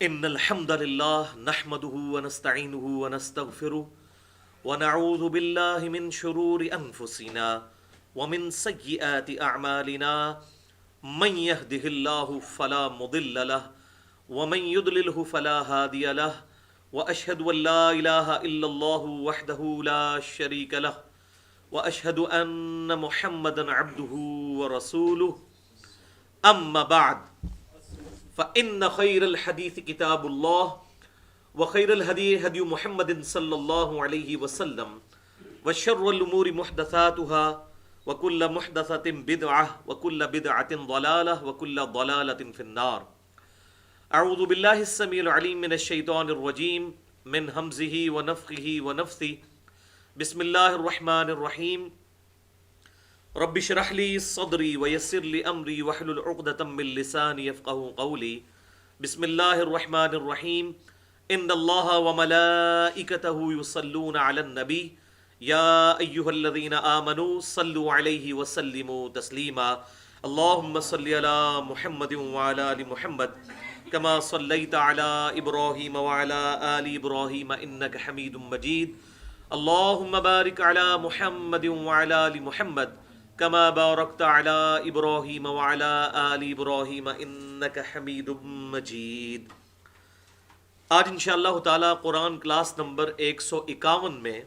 ان الحمد للہ نحمده ونستعینه ونستغفره ونعوذ باللہ من شرور انفسنا ومن سیئات اعمالنا من يهده الله فلا مضل له ومن يضلله فلا هادي له واشهد ان لا اله الا الله وحده لا شريك له واشهد ان محمدا عبده ورسوله اما بعد فإن خير الحديث كتاب الله وخير الهدي هدي محمد صلى الله عليه وسلم وشر الأمور محدثاتها وكل محدثة بدعة وكل بدعة ضلالة وكل ضلالة في النار. أعوذ بالله السميع العليم من الشيطان الرجيم من همزه ونفخه ونفثه. بسم الله الرحمن الرحيم. رب اشرح لي صدري ويسر لي امري واحلل عقدة من لساني يفقهوا قولي. بسم الله الرحمن الرحيم. ان الله وملائكته يصلون على النبي يا ايها الذين امنوا صلوا عليه وسلموا تسليما. اللهم صل على محمد وعلى ال محمد كما صليت على ابراهيم وعلى ال ابراهيم انك حميد مجيد. اللهم بارك على محمد وعلى ال محمد کما بارکت علی ابراہیم وعلی آل ابراہیم انک حمید مجید. آج انشاءاللہ تعالی قرآن کلاس نمبر 151 میں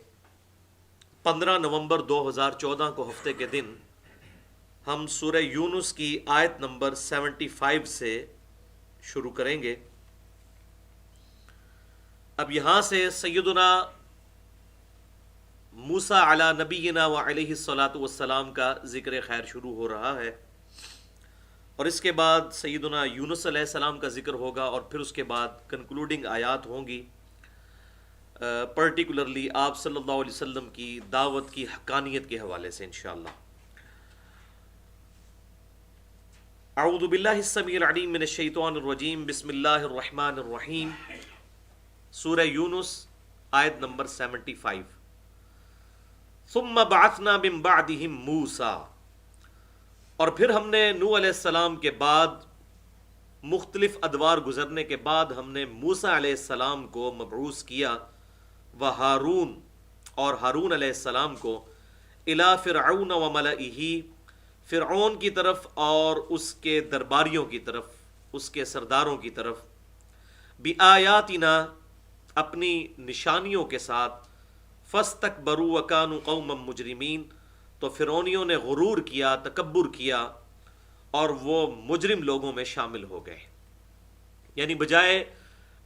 15 نومبر 2014 کو ہفتے کے دن ہم سورہ یونس کی آیت نمبر 75 سے شروع کریں گے. اب یہاں سے سیدنا موسیٰ علی نبینا و علیہ الصلاۃ والسلام کا ذکر خیر شروع ہو رہا ہے، اور اس کے بعد سیدنا یونس علیہ السلام کا ذکر ہوگا، اور پھر اس کے بعد کنکلوڈنگ آیات ہوں گی، پرٹیکولرلی آپ صلی اللہ علیہ وسلم کی دعوت کی حقانیت کے حوالے سے انشاءاللہ. اعوذ باللہ السمیع العلیم من الشیطان الرجیم. بسم اللہ الرحمن الرحیم. سورہ یونس آیت نمبر 75. ثم بعثنا من بعدهم موسیٰ، اور پھر ہم نے نوح علیہ السلام کے بعد مختلف ادوار گزرنے کے بعد ہم نے موسیٰ علیہ السلام کو مبعوث کیا، و ہارون، اور ہارون علیہ السلام کو، الی فرعون و ملئہ، فرعون کی طرف اور اس کے درباریوں کی طرف، اس کے سرداروں کی طرف، بآیاتنا، اپنی نشانیوں کے ساتھ، فاستکبروا وکانوا قوما مجرمین، تو فرعونیوں نے غرور کیا، تکبر کیا، اور وہ مجرم لوگوں میں شامل ہو گئے. یعنی بجائے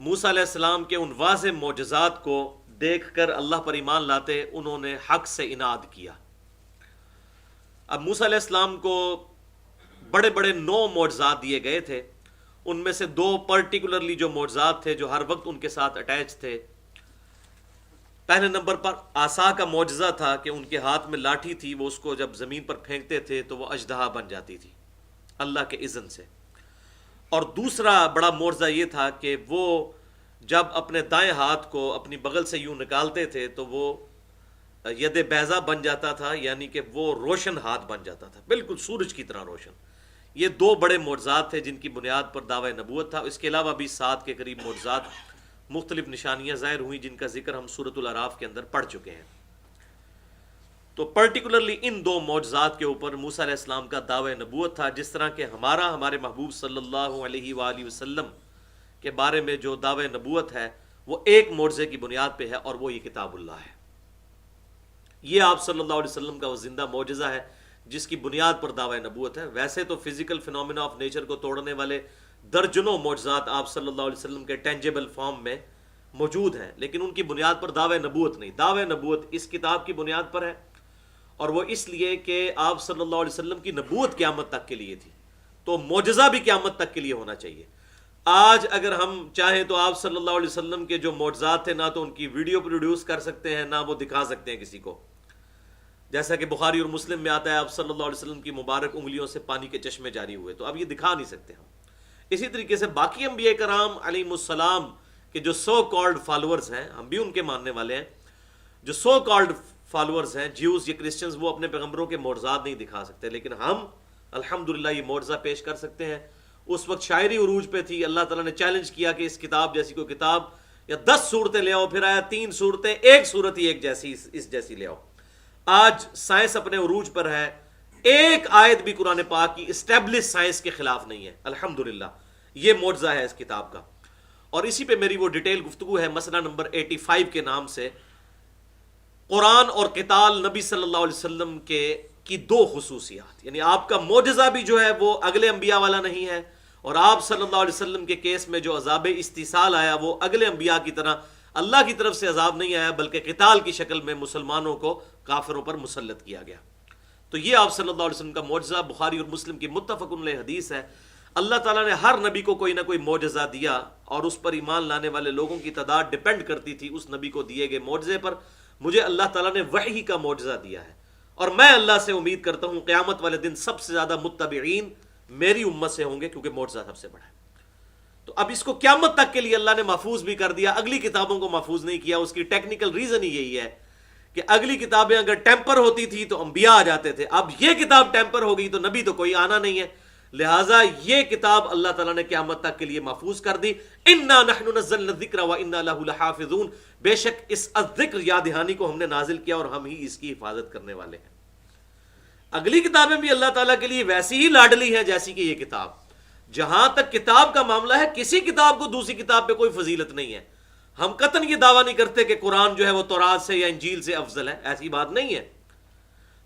موسیٰ علیہ السلام کے ان واضح معجزات کو دیکھ کر اللہ پر ایمان لاتے، انہوں نے حق سے اناد کیا. اب موسیٰ علیہ السلام کو بڑے بڑے 9 معجزات دیے گئے تھے، ان میں سے 2 پرٹیکولرلی جو معجزات تھے جو ہر وقت ان کے ساتھ اٹیچ تھے. پہلے نمبر پر عصا کا معجزہ تھا کہ ان کے ہاتھ میں لاٹھی تھی، وہ اس کو جب زمین پر پھینکتے تھے تو وہ اژدہا بن جاتی تھی اللہ کے اذن سے. اور دوسرا بڑا معجزہ یہ تھا کہ وہ جب اپنے دائیں ہاتھ کو اپنی بغل سے یوں نکالتے تھے تو وہ ید بیضا بن جاتا تھا، یعنی کہ وہ روشن ہاتھ بن جاتا تھا، بالکل سورج کی طرح روشن. یہ 2 بڑے معجزات تھے جن کی بنیاد پر دعوی نبوت تھا. اس کے علاوہ بھی 7 کے قریب معجزات، مختلف نشانیاں ظاہر ہوئیں جن کا ذکر ہم سورۃ الاعراف کے اندر پڑھ چکے ہیں. تو پرٹیکولرلی ان 2 معجزات کے اوپر موسیٰ علیہ السلام کا دعوی نبوت تھا، جس طرح کہ ہمارے محبوب صلی اللہ علیہ وآلہ وسلم کے بارے میں جو دعوی نبوت ہے وہ ایک معجزے کی بنیاد پہ ہے، اور وہ یہ کتاب اللہ ہے. یہ آپ صلی اللہ علیہ وسلم کا وہ زندہ معجزہ ہے جس کی بنیاد پر دعوی نبوت ہے. ویسے تو فزیکل فینومینا آف نیچر کو توڑنے والے درجنوں معجزات آپ صلی اللہ علیہ وسلم کے ٹینجیبل فارم میں موجود ہیں، لیکن ان کی بنیاد پر دعوی نبوت نہیں. دعوی نبوت اس کتاب کی بنیاد پر ہے، اور وہ اس لیے کہ آپ صلی اللہ علیہ وسلم کی نبوت قیامت تک کے لیے تھی، تو معجزہ بھی قیامت تک کے لیے ہونا چاہیے. آج اگر ہم چاہیں تو آپ صلی اللہ علیہ وسلم کے جو معجزات تھے، نہ تو ان کی ویڈیو پروڈیوس کر سکتے ہیں، نہ وہ دکھا سکتے ہیں کسی کو. جیسا کہ بخاری اور مسلم میں آتا ہے آپ صلی اللہ علیہ وسلم کی مبارک انگلیوں سے پانی کے چشمے جاری ہوئے، تو اب یہ دکھا نہیں سکتے ہم. اسی طریقے سے باقی انبیاء کرام علیہ السلام کے جو سو کالڈ فالورز ہیں، ہم بھی ان کے ماننے والے ہیں، جو سو کالڈ فالورز ہیں، جیوز یا کرسچنز، وہ اپنے پیغمبروں کے معجزات نہیں دکھا سکتے، لیکن ہم الحمدللہ یہ معجزہ پیش کر سکتے ہیں. اس وقت شاعری عروج پہ تھی، اللہ تعالیٰ نے چیلنج کیا کہ اس کتاب جیسی کوئی کتاب یا 10 صورتیں لے آؤ، پھر آیا 3 صورتیں، ایک صورت ہی ایک جیسی اس جیسی لے آؤ۔ آج سائنس اپنے عروج پر ہے، ایک آیت بھی قرآن پاک کی اسٹیبلش سائنس کے خلاف نہیں ہے، الحمدللہ، یہ معجزہ ہے اس کتاب کا۔ اور اسی پہ میری وہ ڈیٹیل گفتگو ہے مسئلہ نمبر 85 کے نام سے، قرآن اور قتال نبی صلی اللہ علیہ وسلم کی 2 خصوصیات، یعنی آپ کا معجزہ بھی جو ہے وہ اگلے انبیاء والا نہیں ہے، اور آپ صلی اللہ علیہ وسلم کے کیس میں جو عذاب استیصال آیا وہ اگلے انبیاء کی طرح اللہ کی طرف سے عذاب نہیں آیا، بلکہ قتال کی شکل میں مسلمانوں کو کافروں پر مسلط کیا گیا۔ تو یہ آپ صلی اللہ علیہ وسلم کا معجزہ بخاری اور مسلم کی متفق علیہ حدیث ہے۔ اللہ تعالیٰ نے ہر نبی کو کوئی نہ کوئی معجزہ دیا، اور اس پر ایمان لانے والے لوگوں کی تعداد ڈیپینڈ کرتی تھی اس نبی کو دیے گئے معجزے پر۔ مجھے اللہ تعالیٰ نے وحی کا معجزہ دیا ہے، اور میں اللہ سے امید کرتا ہوں قیامت والے دن سب سے زیادہ متبعین میری امت سے ہوں گے، کیونکہ معجزہ سب سے بڑا ہے۔ تو اب اس کو قیامت تک کے لیے اللہ نے محفوظ بھی کر دیا، اگلی کتابوں کو محفوظ نہیں کیا۔ اس کی ٹیکنیکل ریزن ہی یہی ہے کہ اگلی کتابیں اگر ٹیمپر ہوتی تھی تو انبیاء آ جاتے تھے، اب یہ کتاب ٹیمپر ہو گئی تو نبی تو کوئی آنا نہیں ہے، لہٰذا یہ کتاب اللہ تعالیٰ نے قیامت تک کے لیے محفوظ کر دی۔ انا نحن نزلنا الذکر وانا لہ لحافظون، بے شک اس الذکر یاد دہانی کو ہم نے نازل کیا اور ہم ہی اس کی حفاظت کرنے والے ہیں۔ اگلی کتابیں بھی اللہ تعالیٰ کے لیے ویسی ہی لاڈلی ہیں جیسی کہ یہ کتاب۔ جہاں تک کتاب کا معاملہ ہے، کسی کتاب کو دوسری کتاب پہ کوئی فضیلت نہیں ہے۔ ہم قطعاً یہ دعویٰ نہیں کرتے کہ قرآن جو ہے وہ تورات سے یا انجیل سے افضل ہے، ایسی بات نہیں ہے۔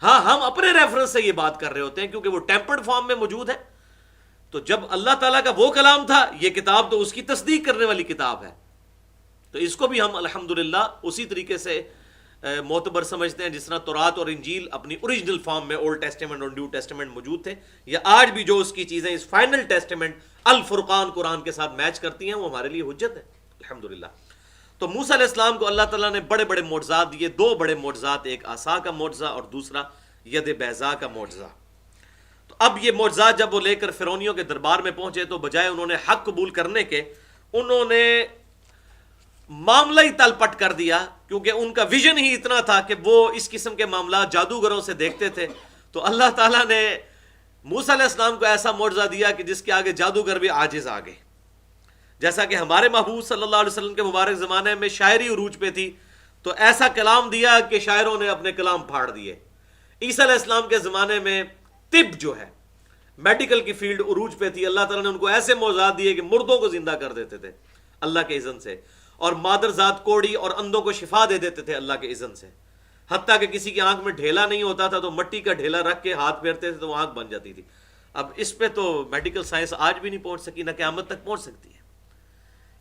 ہاں، ہم اپنے ریفرنس سے یہ بات کر رہے ہوتے ہیں کیونکہ وہ ٹیمپرڈ فارم میں موجود ہے۔ تو جب اللہ تعالیٰ کا وہ کلام تھا، یہ کتاب تو اس کی تصدیق کرنے والی کتاب ہے، تو اس کو بھی ہم الحمدللہ اسی طریقے سے معتبر سمجھتے ہیں جس طرح تورات اور انجیل اپنی اوریجنل فارم میں اولڈ ٹیسٹیمنٹ اور نیو ٹیسٹیمنٹ موجود تھے، یا آج بھی جو اس کی چیزیں اس فائنل ٹیسٹیمنٹ الفرقان قرآن کے ساتھ میچ کرتی ہیں، وہ ہمارے لیے حجت ہے الحمدللہ۔ تو موسیٰ علیہ السلام کو اللہ تعالیٰ نے بڑے بڑے معجزات دیے، 2 بڑے معجزات، ایک عصا کا معجزہ اور دوسرا ید بیضاء کا معجزہ۔ تو اب یہ معجزات جب وہ لے کر فرعونیوں کے دربار میں پہنچے تو بجائے انہوں نے حق قبول کرنے کے، انہوں نے معاملہ ہی تل پٹ کر دیا، کیونکہ ان کا ویژن ہی اتنا تھا کہ وہ اس قسم کے معاملات جادوگروں سے دیکھتے تھے۔ تو اللہ تعالیٰ نے موسیٰ علیہ السلام کو ایسا معجزہ دیا کہ جس کے آگے جادوگر بھی عاجز آ گئے۔ جیسا کہ ہمارے محبوب صلی اللہ علیہ وسلم کے مبارک زمانے میں شاعری عروج پہ تھی، تو ایسا کلام دیا کہ شاعروں نے اپنے کلام پھاڑ دیے۔ عیسیٰ علیہ السلام کے زمانے میں طب جو ہے، میڈیکل کی فیلڈ عروج پہ تھی، اللہ تعالیٰ نے ان کو ایسے معجزات دیے کہ مردوں کو زندہ کر دیتے تھے اللہ کے اذن سے، اور مادر ذات کوڑی اور اندھوں کو شفا دے دیتے تھے اللہ کے اذن سے، حتیٰ کہ کسی کی آنکھ میں ڈھیلا نہیں ہوتا تھا تو مٹی کا ڈھیلا رکھ کے ہاتھ پھیرتے تھے تو وہ آنکھ بن جاتی تھی۔ اب اس پہ تو میڈیکل سائنس آج بھی نہیں پہنچ سکی، نہ قیامت تک پہنچ سکتی ہے۔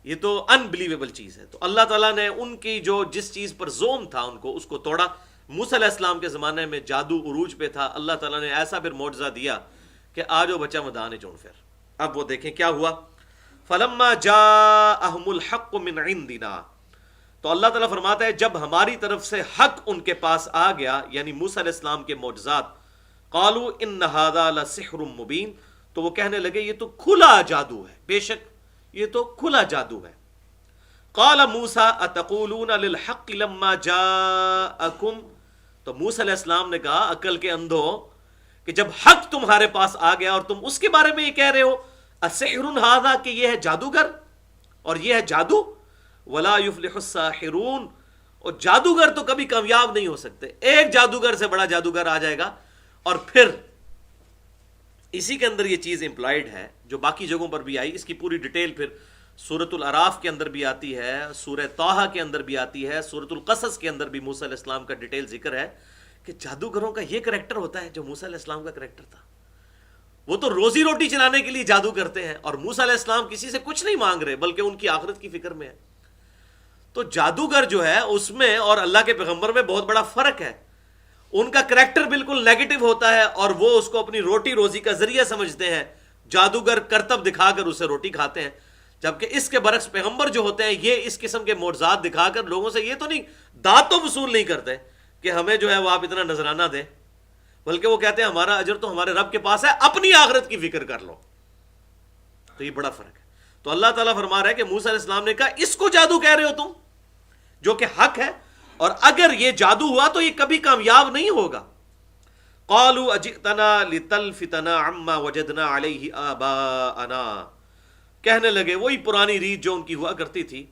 یہ تو انبلیویبل چیز ہے۔ تو اللہ تعالیٰ نے ان کی جو جس چیز پر زوم تھا ان کو اس کو توڑا۔ موسیٰ علیہ السلام کے زمانے میں جادو عروج پہ تھا، اللہ تعالیٰ نے ایسا پھر معجزہ دیا کہ آجو بچہ مدانے چون پھر۔ اب وہ دیکھیں کیا ہوا، فلما جاءہم الحق من عندنا، تو اللہ تعالیٰ فرماتا ہے جب ہماری طرف سے حق ان کے پاس آ گیا، یعنی موسیٰ علیہ السلام کے معجزات، قالوا ان ھذا لسحر مبین، تو وہ کہنے لگے یہ تو کھلا جادو ہے، بے شک یہ تو کھلا جادو ہے۔ قال موسیٰ اتقولون للحق لما جاءکم، تو موسیٰ علیہ السلام نے کہا عقل کے اندھو کہ جب حق تمہارے پاس آ گیا اور تم اس کے بارے میں یہ کہہ رہے ہو اسحر ھذا، کہ یہ ہے جادوگر اور یہ ہے جادو، ولا یفلح الساحرون، اور جادوگر تو کبھی کامیاب نہیں ہو سکتے، ایک جادوگر سے بڑا جادوگر آ جائے گا۔ اور پھر اسی کے اندر یہ چیز امپلائڈ ہے جو باقی جگہوں پر بھی آئی، اس کی پوری ڈیٹیل پھر سورۃ الاعراف کے اندر بھی آتی ہے، سورہ طٰہٰ کے اندر بھی آتی ہے، سورۃ القصص کے اندر بھی موسیٰ علیہ السلام کا ڈیٹیل ذکر ہے کہ جادوگروں کا یہ کریکٹر ہوتا ہے جو موسیٰ علیہ السلام کا کریکٹر تھا۔ وہ تو روزی روٹی چلانے کے لیے جادو کرتے ہیں، اور موسیٰ علیہ السلام کسی سے کچھ نہیں مانگ رہے بلکہ ان کی آخرت کی فکر میں ہے۔ تو جادوگر جو ہے اس میں اور اللہ کے پیغمبر میں بہت بڑا فرق ہے۔ ان کا کریکٹر بالکل نیگیٹو ہوتا ہے اور وہ اس کو اپنی روٹی روزی کا ذریعہ سمجھتے ہیں، جادوگر کرتب دکھا کر اسے روٹی کھاتے ہیں، جبکہ اس کے برعکس پیغمبر جو ہوتے ہیں یہ اس قسم کے معجزات دکھا کر لوگوں سے یہ تو نہیں داد تو وصول نہیں کرتے کہ ہمیں جو ہے وہ آپ اتنا نذرانہ دیں، بلکہ وہ کہتے ہیں ہمارا اجر تو ہمارے رب کے پاس ہے، اپنی آخرت کی فکر کر لو۔ تو یہ بڑا فرق ہے۔ تو اللہ تعالیٰ فرما رہا ہے کہ موسیٰ علیہ السلام نے کہا اس کو جادو کہہ رہے ہو تم، جو کہ حق ہے، اور اگر یہ جادو ہوا تو یہ کبھی کامیاب نہیں ہوگا۔ قالوا اجئتنا لتلفتنا عما وجدنا علیہ آباءنا، کہنے لگے وہی پرانی ریت جو ان کی ہوا کرتی تھی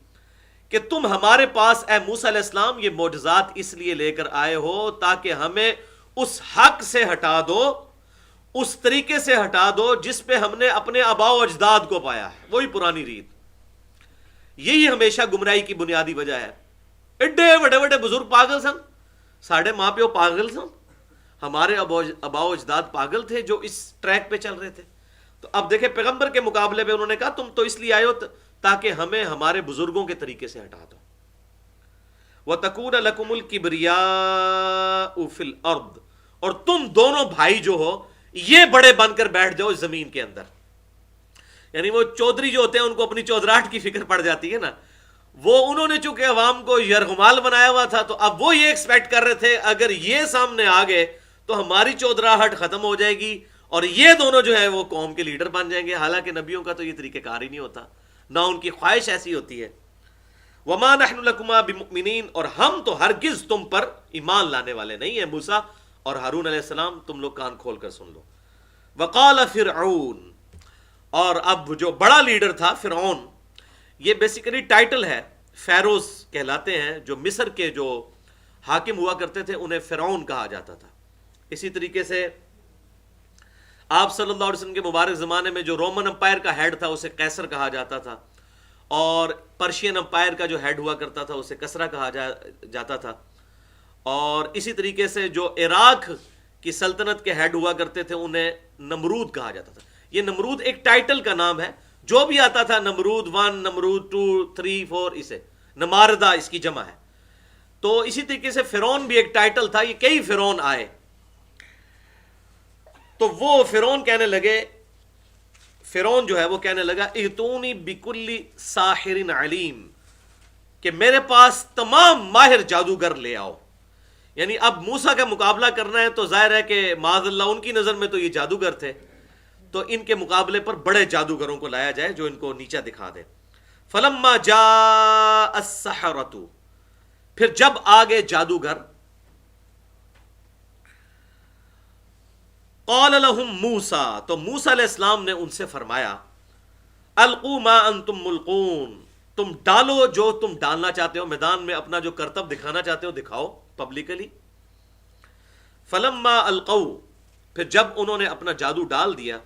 کہ تم ہمارے پاس اے موسیٰ علیہ السلام یہ معجزات اس لیے لے کر آئے ہو تاکہ ہمیں اس حق سے ہٹا دو، اس طریقے سے ہٹا دو جس پہ ہم نے اپنے آباء و اجداد کو پایا ہے، وہی پرانی ریت۔ یہی ہمیشہ گمراہی کی بنیادی وجہ ہے۔ ایڈے بڑے بڑے بزرگ پاگل سن، ساڑھے ماں پیو پاگل سن، ہمارے آباء و اجداد پاگل تھے جو اس ٹریک پہ چل رہے تھے۔ تو اب دیکھیں پیغمبر کے مقابلے پہ انہوں نے کہا تم تو اس لیے آئے ہو تاکہ ہمیں ہمارے بزرگوں کے طریقے سے ہٹا دو۔ وَتَكُونَ لَكُمُ الْكِبْرِيَاءُ فِي الْأَرْضِ، اور تم دونوں بھائی جو ہو یہ بڑے بن کر بیٹھ جاؤ زمین کے اندر۔ یعنی وہ چودھری جو ہوتے ہیں ان کو اپنی چودراہٹ کی فکر پڑ جاتی ہے نا، وہ انہوں نے چونکہ عوام کو یرغمال بنایا ہوا تھا تو اب وہ یہ ایکسپیکٹ کر رہے تھے اگر یہ سامنے آ گئے تو ہماری چودراہٹ ختم ہو جائے گی اور یہ دونوں جو ہے وہ قوم کے لیڈر بن جائیں گے۔ حالانکہ نبیوں کا تو یہ طریقہ کار ہی نہیں ہوتا، نہ ان کی خواہش ایسی ہوتی ہے۔ وما نحن لکما بمؤمنین، اور ہم تو ہرگز تم پر ایمان لانے والے نہیں ہیں موسیٰ اور ہارون علیہ السلام، تم لوگ کان کھول کر سن لو۔ وقال فرعون، اور اب جو بڑا لیڈر تھا فرعون، یہ بیسیکلی ٹائٹل ہے، فیروز کہلاتے ہیں، جو مصر کے جو حاکم ہوا کرتے تھے انہیں فرعون کہا جاتا تھا۔ اسی طریقے سے آپ صلی اللہ علیہ وسلم کے مبارک زمانے میں جو رومن امپائر کا ہیڈ تھا اسے قیصر کہا جاتا تھا، اور پرشین امپائر کا جو ہیڈ ہوا کرتا تھا اسے کسرا کہا جاتا تھا، اور اسی طریقے سے جو عراق کی سلطنت کے ہیڈ ہوا کرتے تھے انہیں نمرود کہا جاتا تھا۔ یہ نمرود ایک ٹائٹل کا نام ہے، جو بھی آتا تھا نمرود 1 نمرود 2 3 4 اسے نماردہ اس کی جمع ہے۔ تو اسی طریقے سے فرعون بھی ایک ٹائٹل تھا، یہ کئی فرعون آئے۔ تو وہ فرعون کہنے لگے، فرعون جو ہے وہ کہنے لگا ائتونی بکل ساحر علیم، کہ میرے پاس تمام ماہر جادوگر لے آؤ۔ یعنی اب موسیٰ کا مقابلہ کرنا ہے تو ظاہر ہے کہ معاذ اللہ ان کی نظر میں تو یہ جادوگر تھے، تو ان کے مقابلے پر بڑے جادوگروں کو لایا جائے جو ان کو نیچا دکھا دے۔ فلما جاء السحرۃ، پھر جب آگے جادوگر، قال لهم موسیٰ، تو موسیٰ علیہ السلام نے ان سے فرمایا القوا ما انتم ملقون، تم ڈالو جو تم ڈالنا چاہتے ہو، میدان میں اپنا جو کرتب دکھانا چاہتے ہو دکھاؤ پبلکلی۔ فلما القوا، پھر جب انہوں نے اپنا جادو ڈال دیا،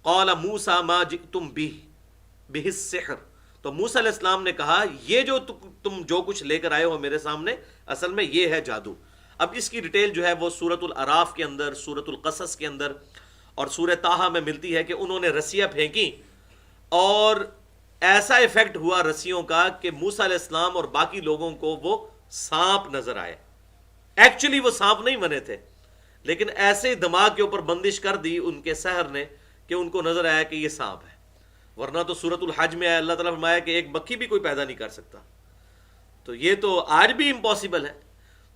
قال موسیٰ ما جئتم به السحر، تو موسیٰ علیہ السلام نے کہا یہ جو تم جو کچھ لے کر آئے ہو میرے سامنے اصل میں یہ ہے جادو۔ اب اس کی ڈیٹیل جو ہے وہ سورۃ الاعراف کے اندر، سورۃ القصص کے اندر اور سورہ طٰہٰ میں ملتی ہے کہ انہوں نے رسیاں پھینکی اور ایسا ایفیکٹ ہوا رسیوں کا کہ موسیٰ علیہ السلام اور باقی لوگوں کو وہ سانپ نظر آئے۔ ایکچولی وہ سانپ نہیں بنے تھے، لیکن ایسے دماغ کے اوپر بندش کر دی ان کے سحر نے کہ ان کو نظر آیا کہ یہ سانپ ہے۔ ورنہ تو سورۃ الحج میں اللہ تعالیٰ فرمایا کہ ایک مکھی بھی کوئی پیدا نہیں کر سکتا، تو یہ تو آج بھی امپاسبل ہے۔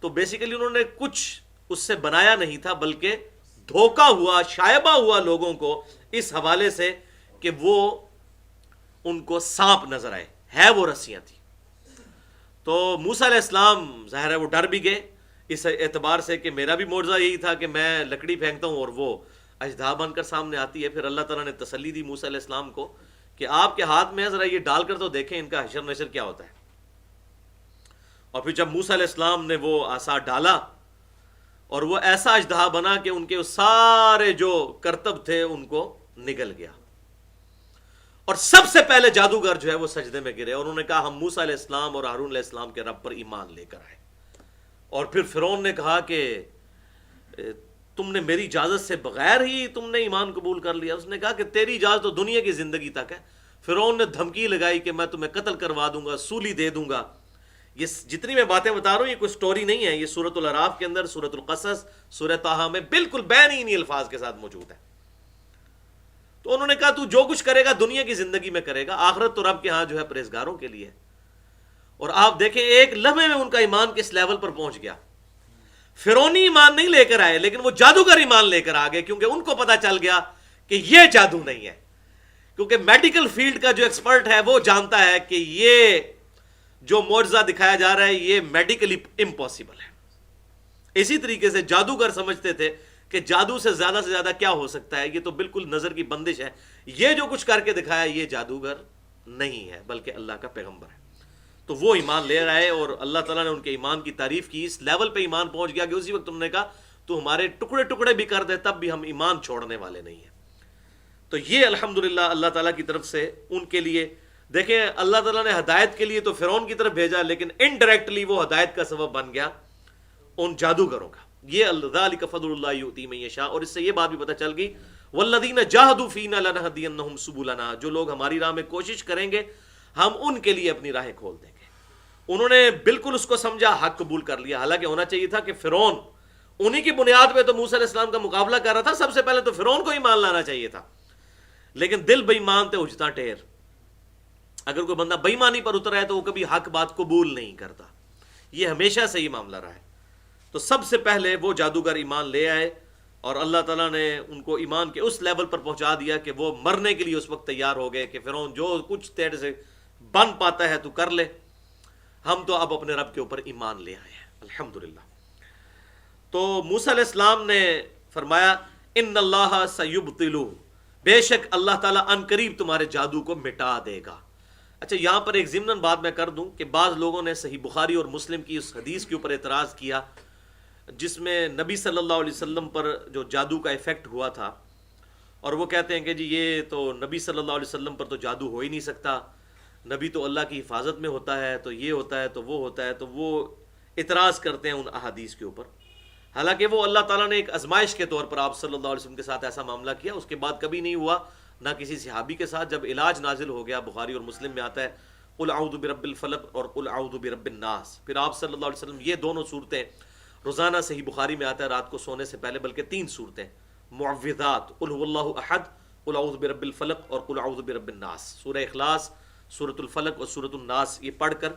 تو بیسیکلی انہوں نے کچھ اس سے بنایا نہیں تھا، بلکہ دھوکا ہوا، شائبہ ہوا لوگوں کو اس حوالے سے کہ وہ ان کو سانپ نظر آئے، ہے وہ رسیاں تھیں۔ تو موسیٰ علیہ السلام ظاہر ہے وہ ڈر بھی گئے اس اعتبار سے کہ میرا بھی معجزہ یہی تھا کہ میں لکڑی پھینکتا ہوں اور وہ اژدھا بن کر سامنے آتی ہے۔ پھر اللہ تعالیٰ نے تسلی دی موسیٰ علیہ السلام کو کہ آپ کے ہاتھ میں ہے، ذرا یہ ڈال کر تو دیکھیں ان کا حشر نشر کیا ہوتا ہے۔ اور پھر جب موسیٰ علیہ السلام نے وہ عصا ڈالا اور وہ ایسا اژدہا بنا کہ ان کے سارے جو کرتب تھے ان کو نگل گیا، اور سب سے پہلے جادوگر جو ہے وہ سجدے میں گرے اور انہوں نے کہا ہم موسیٰ علیہ السلام اور ہارون علیہ السلام کے رب پر ایمان لے کر آئے۔ اور پھر فرعون نے کہا کہ تم نے میری اجازت سے بغیر ہی تم نے ایمان قبول کر لیا۔ اس نے کہا کہ تیری اجازت تو دنیا کی زندگی تک ہے۔ فرعون نے دھمکی لگائی کہ میں تمہیں قتل کروا دوں گا، سولی دے دوں گا۔ یہ جتنی میں باتیں بتا رہا ہوں یہ کوئی سٹوری نہیں ہے، یہ سورۃ الاعراف کے اندر، سورۃ القصص، سورہ طٰہٰ میں بالکل بین انہی الفاظ کے ساتھ موجود ہے۔ تو انہوں نے کہا تو جو کچھ کرے گا دنیا کی زندگی میں کرے گا، آخرت تو رب کے ہاں جو ہے پرہیزگاروں کے لیے۔ اور آپ دیکھیں ایک لمحے میں ان کا ایمان کس لیول پر پہنچ گیا۔ فرعونی ایمان نہیں لے کر آئے، لیکن وہ جادوگر ایمان لے کر آ گئے، کیونکہ ان کو پتا چل گیا کہ یہ جادو نہیں ہے۔ کیونکہ میڈیکل فیلڈ کا جو ایکسپرٹ ہے وہ جانتا ہے کہ یہ جو معجزہ دکھایا جا رہا ہے یہ میڈیکلی امپاسبل ہے۔ اسی طریقے سے جادوگر سمجھتے تھے کہ جادو سے زیادہ کیا ہو سکتا ہے، یہ تو بالکل نظر کی بندش ہے، یہ جو کچھ کر کے دکھایا یہ جادوگر نہیں ہے بلکہ اللہ کا پیغمبر ہے۔ تو وہ ایمان لے رہا ہے، اور اللہ تعالیٰ نے ان کے ایمان کی تعریف کی، اس لیول پہ ایمان پہنچ گیا کہ اسی وقت انہوں نے کہا تو ہمارے ٹکڑے ٹکڑے بھی کر دے تب بھی ہم ایمان چھوڑنے والے نہیں ہیں۔ تو یہ الحمدللہ اللہ تعالیٰ کی طرف سے ان کے لیے، دیکھیں اللہ تعالیٰ نے ہدایت کے لیے تو فرعون کی طرف بھیجا، لیکن انڈائریکٹلی وہ ہدایت کا سبب بن گیا ان جادوگروں کا۔ یہ ذالک فضل اللہ یؤتی من یشاء، اور اس سے یہ بات بھی پتہ چل گئی والذین جاہدوا فینا لنہدینہم سبلنا، جو لوگ ہماری راہ میں کوشش کریں گے ہم ان کے لیے اپنی راہیں کھول دیں گے۔ انہوں نے بالکل اس کو سمجھا، حق قبول کر لیا، حالانکہ ہونا چاہیے تھا کہ فرعون انہی کی بنیاد پہ تو موسیٰ علیہ السلام کا مقابلہ کر رہا تھا، سب سے پہلے تو فرعون کو ایمان لانا چاہیے تھا، لیکن دل بے ایمان تے اجتا ٹیر۔ اگر کوئی بندہ بے ایمانی پر اتر ہے تو وہ کبھی حق بات قبول نہیں کرتا، یہ ہمیشہ سے یہ معاملہ رہا ہے۔ تو سب سے پہلے وہ جادوگر ایمان لے آئے، اور اللہ تعالیٰ نے ان کو ایمان کے اس لیول پر پہنچا دیا کہ وہ مرنے کے لیے اس وقت تیار ہو گئے کہ فرعون جو کچھ تیرے سے بن پاتا ہے تو کر لے، ہم تو اب اپنے رب کے اوپر ایمان لے آئے ہیں الحمدللہ۔ تو موسیٰ علیہ السلام نے فرمایا ان اللہ سیبطل، بے شک اللہ تعالیٰ ان قریب تمہارے جادو کو مٹا دے گا۔ اچھا یہاں پر ایک ضمناً بات میں کر دوں کہ بعض لوگوں نے صحیح بخاری اور مسلم کی اس حدیث کے اوپر اعتراض کیا جس میں نبی صلی اللہ علیہ وسلم پر جو جادو کا ایفیکٹ ہوا تھا، اور وہ کہتے ہیں کہ جی یہ تو نبی صلی اللہ علیہ وسلم پر تو جادو ہو ہی نہیں سکتا، نبی تو اللہ کی حفاظت میں ہوتا ہے، تو یہ ہوتا ہے تو وہ ہوتا ہے، تو وہ اعتراض کرتے ہیں ان احادیث کے اوپر۔ حالانکہ وہ اللہ تعالیٰ نے ایک آزمائش کے طور پر آپ صلی اللہ علیہ وسلم کے ساتھ ایسا معاملہ کیا، اس کے بعد کبھی نہیں ہوا، نہ کسی صحابی کے ساتھ۔ جب علاج نازل ہو گیا، بخاری اور مسلم میں آتا ہے قل اعوذ برب الفلق اور قل اعوذ برب الناس، پھر آپ صلی اللہ علیہ وسلم یہ دونوں صورتیں روزانہ صحیح بخاری میں آتا ہے رات کو سونے سے پہلے، بلکہ 3 صورتیں معوذات، قل هو اللہ احد، قل اعوذ برب الفلق اور قل اعوذ برب الناس، سورہ اخلاص، سورۃ الفلق اور سورۃ الناس، یہ پڑھ کر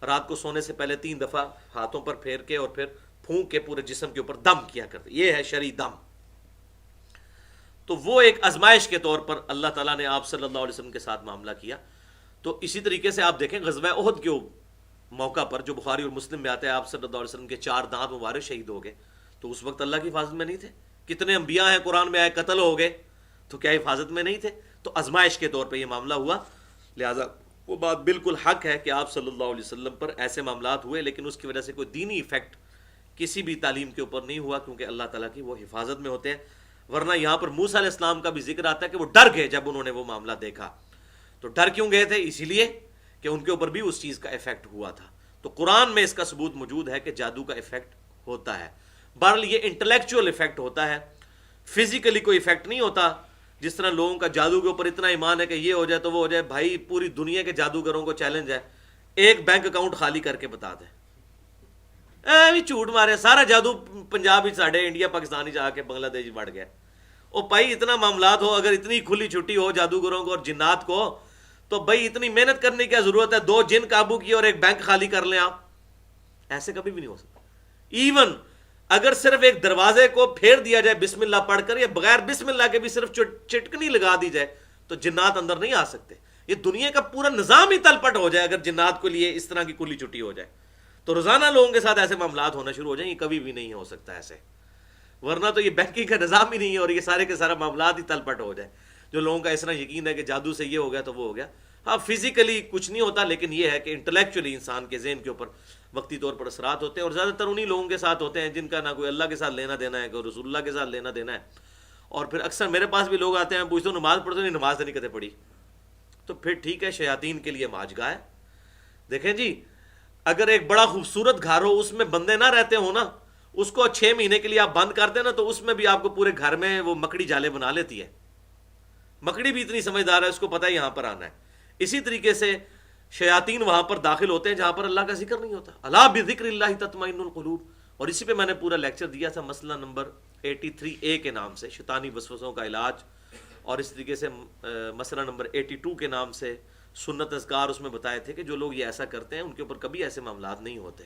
رات کو سونے سے پہلے 3 دفعہ ہاتھوں پر پھیر کے اور پھر پھونک کے پورے جسم کے اوپر دم کیا کرتے، یہ ہے شرعی دم۔ تو وہ ایک آزمائش کے طور پر اللہ تعالیٰ نے آپ صلی اللہ علیہ وسلم کے ساتھ معاملہ کیا۔ تو اسی طریقے سے آپ دیکھیں غزوہ احد کے موقع پر جو بخاری اور مسلم میں آتا ہے، آپ صلی اللہ علیہ وسلم کے 4 دانت مبارک شہید ہو گئے، تو اس وقت اللہ کی حفاظت میں نہیں تھے؟ کتنے انبیاء ہیں قرآن میں آئے قتل ہو گئے، تو کیا حفاظت میں نہیں تھے؟ تو آزمائش کے طور پہ یہ معاملہ ہوا، لہٰذا وہ بات بالکل حق ہے کہ آپ صلی اللہ علیہ وسلم پر ایسے معاملات ہوئے، لیکن اس کی وجہ سے کوئی دینی ایفیکٹ کسی بھی تعلیم کے اوپر نہیں ہوا، کیونکہ اللہ تعالیٰ کی وہ حفاظت میں ہوتے ہیں۔ ورنہ یہاں پر موسیٰ علیہ السلام کا بھی ذکر آتا ہے کہ وہ ڈر گئے جب انہوں نے وہ معاملہ دیکھا۔ تو ڈر کیوں گئے تھے؟ اسی لیے کہ ان کے اوپر بھی اس چیز کا ایفیکٹ ہوا تھا۔ تو قرآن میں اس کا ثبوت موجود ہے کہ جادو کا ایفیکٹ ہوتا ہے۔ بہرحال یہ انٹلیکچوئل ایفیکٹ ہوتا ہے، فزیکلی کوئی ایفیکٹ نہیں ہوتا۔ جس طرح لوگوں کا جادو کے اوپر اتنا ایمان ہے کہ یہ ہو جائے تو وہ ہو جائے، بھائی پوری دنیا کے جادوگروں کو چیلنج ہے، ایک بینک اکاؤنٹ خالی کر کے بتا دیں، بھی جھوٹ مارے سارا جادو پنجاب ہی ساڈے انڈیا پاکستان ہی جا کے بنگلہ دیش بڑھ گیا۔ او بھائی اتنا معاملات ہو، اگر اتنی کھلی چھٹی ہو جادوگروں کو اور جنات کو، تو بھائی اتنی محنت کرنے کی کیا ضرورت ہے؟ 2 جن قابو کی اور ایک بینک خالی کر لیں آپ؟ ایسے کبھی بھی نہیں ہو سکتا۔ ایون اگر صرف ایک دروازے کو پھیر دیا جائے بسم اللہ پڑھ کر، یا بغیر بسم اللہ کے بھی صرف چٹکنی لگا دی جائے، تو جنات اندر نہیں آ سکتے۔ یہ دنیا کا پورا نظام ہی تلپٹ ہو جائے اگر جنات کو لیے اس طرح کی کھلی چھٹی ہو جائے، تو روزانہ لوگوں کے ساتھ ایسے معاملات ہونا شروع ہو جائیں، یہ کبھی بھی نہیں ہو سکتا ایسے۔ ورنہ تو یہ بینکنگ کا نظام ہی نہیں ہے، اور یہ سارے کے سارا معاملات ہی تلپٹ ہو جائے۔ جو لوگوں کا اس طرح یقین ہے کہ جادو سے یہ ہو گیا تو وہ ہو گیا، ہاں فزیکلی کچھ نہیں ہوتا، لیکن یہ ہے کہ انٹلیکچولی انسان کے ذہن کے اوپر وقتی طور پر اثرات ہوتے ہیں، اور زیادہ تر انہی لوگوں کے ساتھ ہوتے ہیں جن کا نہ کوئی اللہ کے ساتھ لینا دینا ہے، کوئی رسول اللہ کے ساتھ لینا دینا ہے۔ اور پھر اکثر میرے پاس بھی لوگ آتے ہیں، پوچھتے ہوں نماز پڑھتے نہیں، نماز نہیں کدے پڑھی، تو پھر ٹھیک ہے شیاطین کے لیے ماجگاہ ہے۔ دیکھیں جی، اگر ایک بڑا خوبصورت گھر ہو، اس میں بندے نہ رہتے ہوں نا، اس کو 6 مہینے کے لیے آپ بند کر دیں نا، تو اس میں بھی آپ کو پورے گھر میں وہ مکڑی جالے بنا لیتی ہے۔ مکڑی بھی اتنی سمجھدار ہے، اس کو پتہ ہے یہاں پر آنا ہے۔ اسی طریقے سے شیاطین وہاں پر داخل ہوتے ہیں جہاں پر اللہ کا ذکر نہیں ہوتا۔ الا بذکر اللہ تطمئن القلوب، اور اسی پہ میں نے پورا لیکچر دیا تھا، مسئلہ نمبر 83A کے نام سے شیطانی وسوسوں کا علاج، اور اس طریقے سے مسئلہ نمبر 82 کے نام سے سنت اذکار، اس میں بتائے تھے کہ جو لوگ یہ ایسا کرتے ہیں ان کے اوپر کبھی ایسے معاملات نہیں ہوتے۔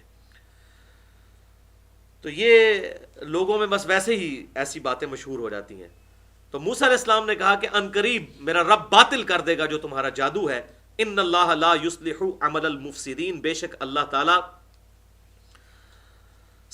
تو یہ لوگوں میں بس ویسے ہی ایسی باتیں مشہور ہو جاتی ہیں۔ تو موسیٰ علیہ السلام نے کہا کہ ان قریب میرا رب باطل کر دے گا جو تمہارا جادو ہے۔ ان اللہ لا یصلح عمل المفسدین، بے شک اللہ تعالی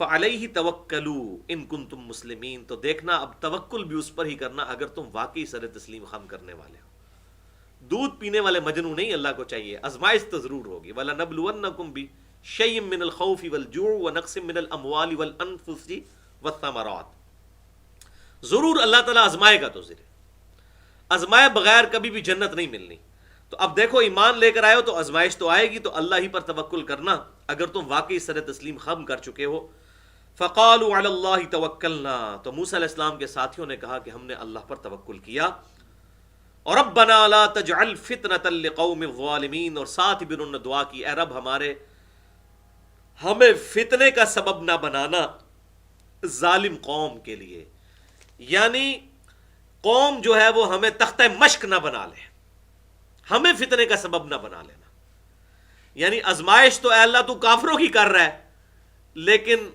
فعلیہ توکلوا ان کنتم مسلمین، تو دیکھنا اب توکل بھی اس پر ہی کرنا اگر تم واقعی سر تسلیم خم کرنے والے ہو. دودھ پینے والے مجنو نہیں اللہ کو چاہیے، آزمائش تو ضرور ہوگی. وَلَنَبْلُوَنَّكُمْ بِشَيْءٍ مِّنَ الْخَوْفِ وَالْجُوعِ وَنَقْصٍ مِّنَ الْأَمْوَالِ وَالْأَنفُسِ وَالثَّمَرَاتِ. ضرور اللہ تعالیٰ آزمائے گا، تو ضرور آزمائے بغیر کبھی بھی جنت نہیں ملنی. تو اب دیکھو ایمان لے کر آئے ہو تو آزمائش تو آئے گی، تو اللہ ہی پر توکل کرنا اگر تم واقعی سر تسلیم خم کر چکے ہو. فَقَالُوا عَلَى اللَّهِ تَوَكَّلْنَا، تو موسیٰ علیہ السلام کے ساتھیوں نے کہا کہ ہم نے اللہ پر توکل کیا. اور ربنا لا تجعل فتنة لقوم الظالمین، اور ساتھ ہی بھی انہوں نے دعا کی اے رب ہمارے ہمیں فتنے کا سبب نہ بنانا ظالم قوم کے لیے، یعنی قوم جو ہے وہ ہمیں تختہ مشق نہ بنا لے، ہمیں فتنے کا سبب نہ بنا لینا. یعنی آزمائش تو اے اللہ تو کافروں کی کر رہا ہے، لیکن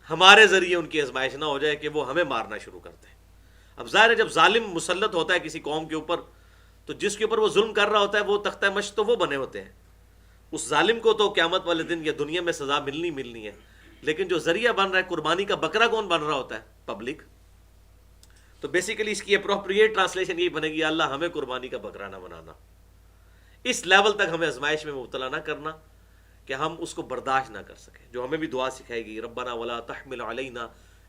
ہمارے ذریعے ان کی آزمائش نہ ہو جائے کہ وہ ہمیں مارنا شروع کرتے ہیں. اب ظاہر ہے جب ظالم مسلط ہوتا ہے کسی قوم کے اوپر، تو جس کے اوپر وہ ظلم کر رہا ہوتا ہے وہ تختہ مشق تو وہ بنے ہوتے ہیں. اس ظالم کو تو قیامت والے دن یا دنیا میں سزا ملنی ہے، لیکن جو ذریعہ بن رہا ہے قربانی کا بکرا کون بن رہا ہوتا ہے؟ پبلک. تو بیسیکلی اس کی اپروپریٹ ٹرانسلیشن یہی بنے گی اللہ ہمیں قربانی کا بکرا نہ بنانا، اس لیول تک ہمیں آزمائش میں مبتلا نہ کرنا کہ ہم اس کو برداشت نہ کر سکیں. جو ہمیں بھی دعا سکھائے گی ربنا ولا تحمل علینا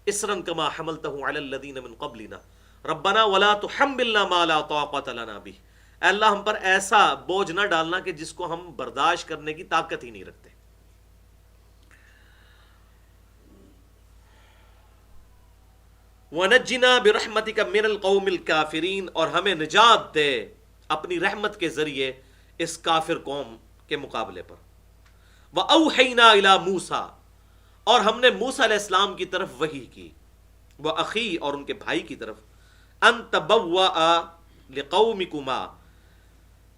اصرا کما حملته علی الذین من قبلنا ربنا ولا تحملنا ما لا طاقت لنا به. اے اللہ ہم پر ایسا بوجھ نہ ڈالنا کہ جس کو ہم برداشت کرنے کی طاقت ہی نہیں رکھتے. وَنَجِّنَا بِرَحْمَتِكَ مِنَ الْقَوْمِ الْكَافِرِينَ، اور ہمیں نجات دے اپنی رحمت کے ذریعے اس کافر قوم کے مقابلے پر. وَأَوْحَيْنَا إِلَى مُوسَى، اور ہم نے موسیٰ علیہ السلام کی طرف وحی کی، وَأَخِي، اور ان کے بھائی کی طرف، أَن تَبَوَّأَ لِقَوْمِكُمَا،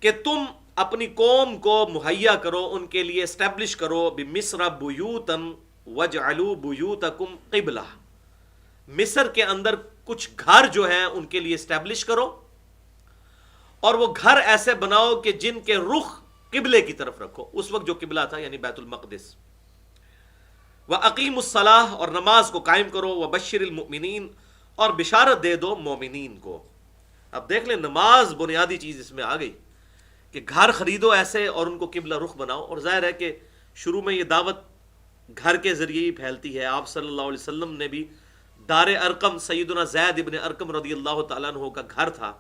کہ تم اپنی قوم کو مہیا کرو، ان کے لیے اسٹیبلش کرو، بِمِصْرَ بُيُوتًا وَاجْعَلُوا بُيُوتَكُمْ قِبْلَةً، مصر کے اندر کچھ گھر جو ہیں ان کے لیے اسٹیبلش کرو، اور وہ گھر ایسے بناؤ کہ جن کے رخ قبلے کی طرف رکھو. اس وقت جو قبلہ تھا یعنی بیت المقدس. وَأَقِيمُوا الصَّلَاةَ، اور نماز کو قائم کرو. وَبَشِّرِ الْمُؤْمِنِينَ، اور بشارت دے دو مومنین کو. اب دیکھ لیں نماز بنیادی چیز اس میں آ گئی کہ گھر خریدو ایسے اور ان کو قبلہ رخ بناؤ. اور ظاہر ہے کہ شروع میں یہ دعوت گھر کے ذریعے ہی پھیلتی ہے. آپ صلی اللہ علیہ وسلم نے بھی دار ارقم، سیدنا زید ابن ارقم رضی اللہ تعالیٰ عنہ کا گھر تھا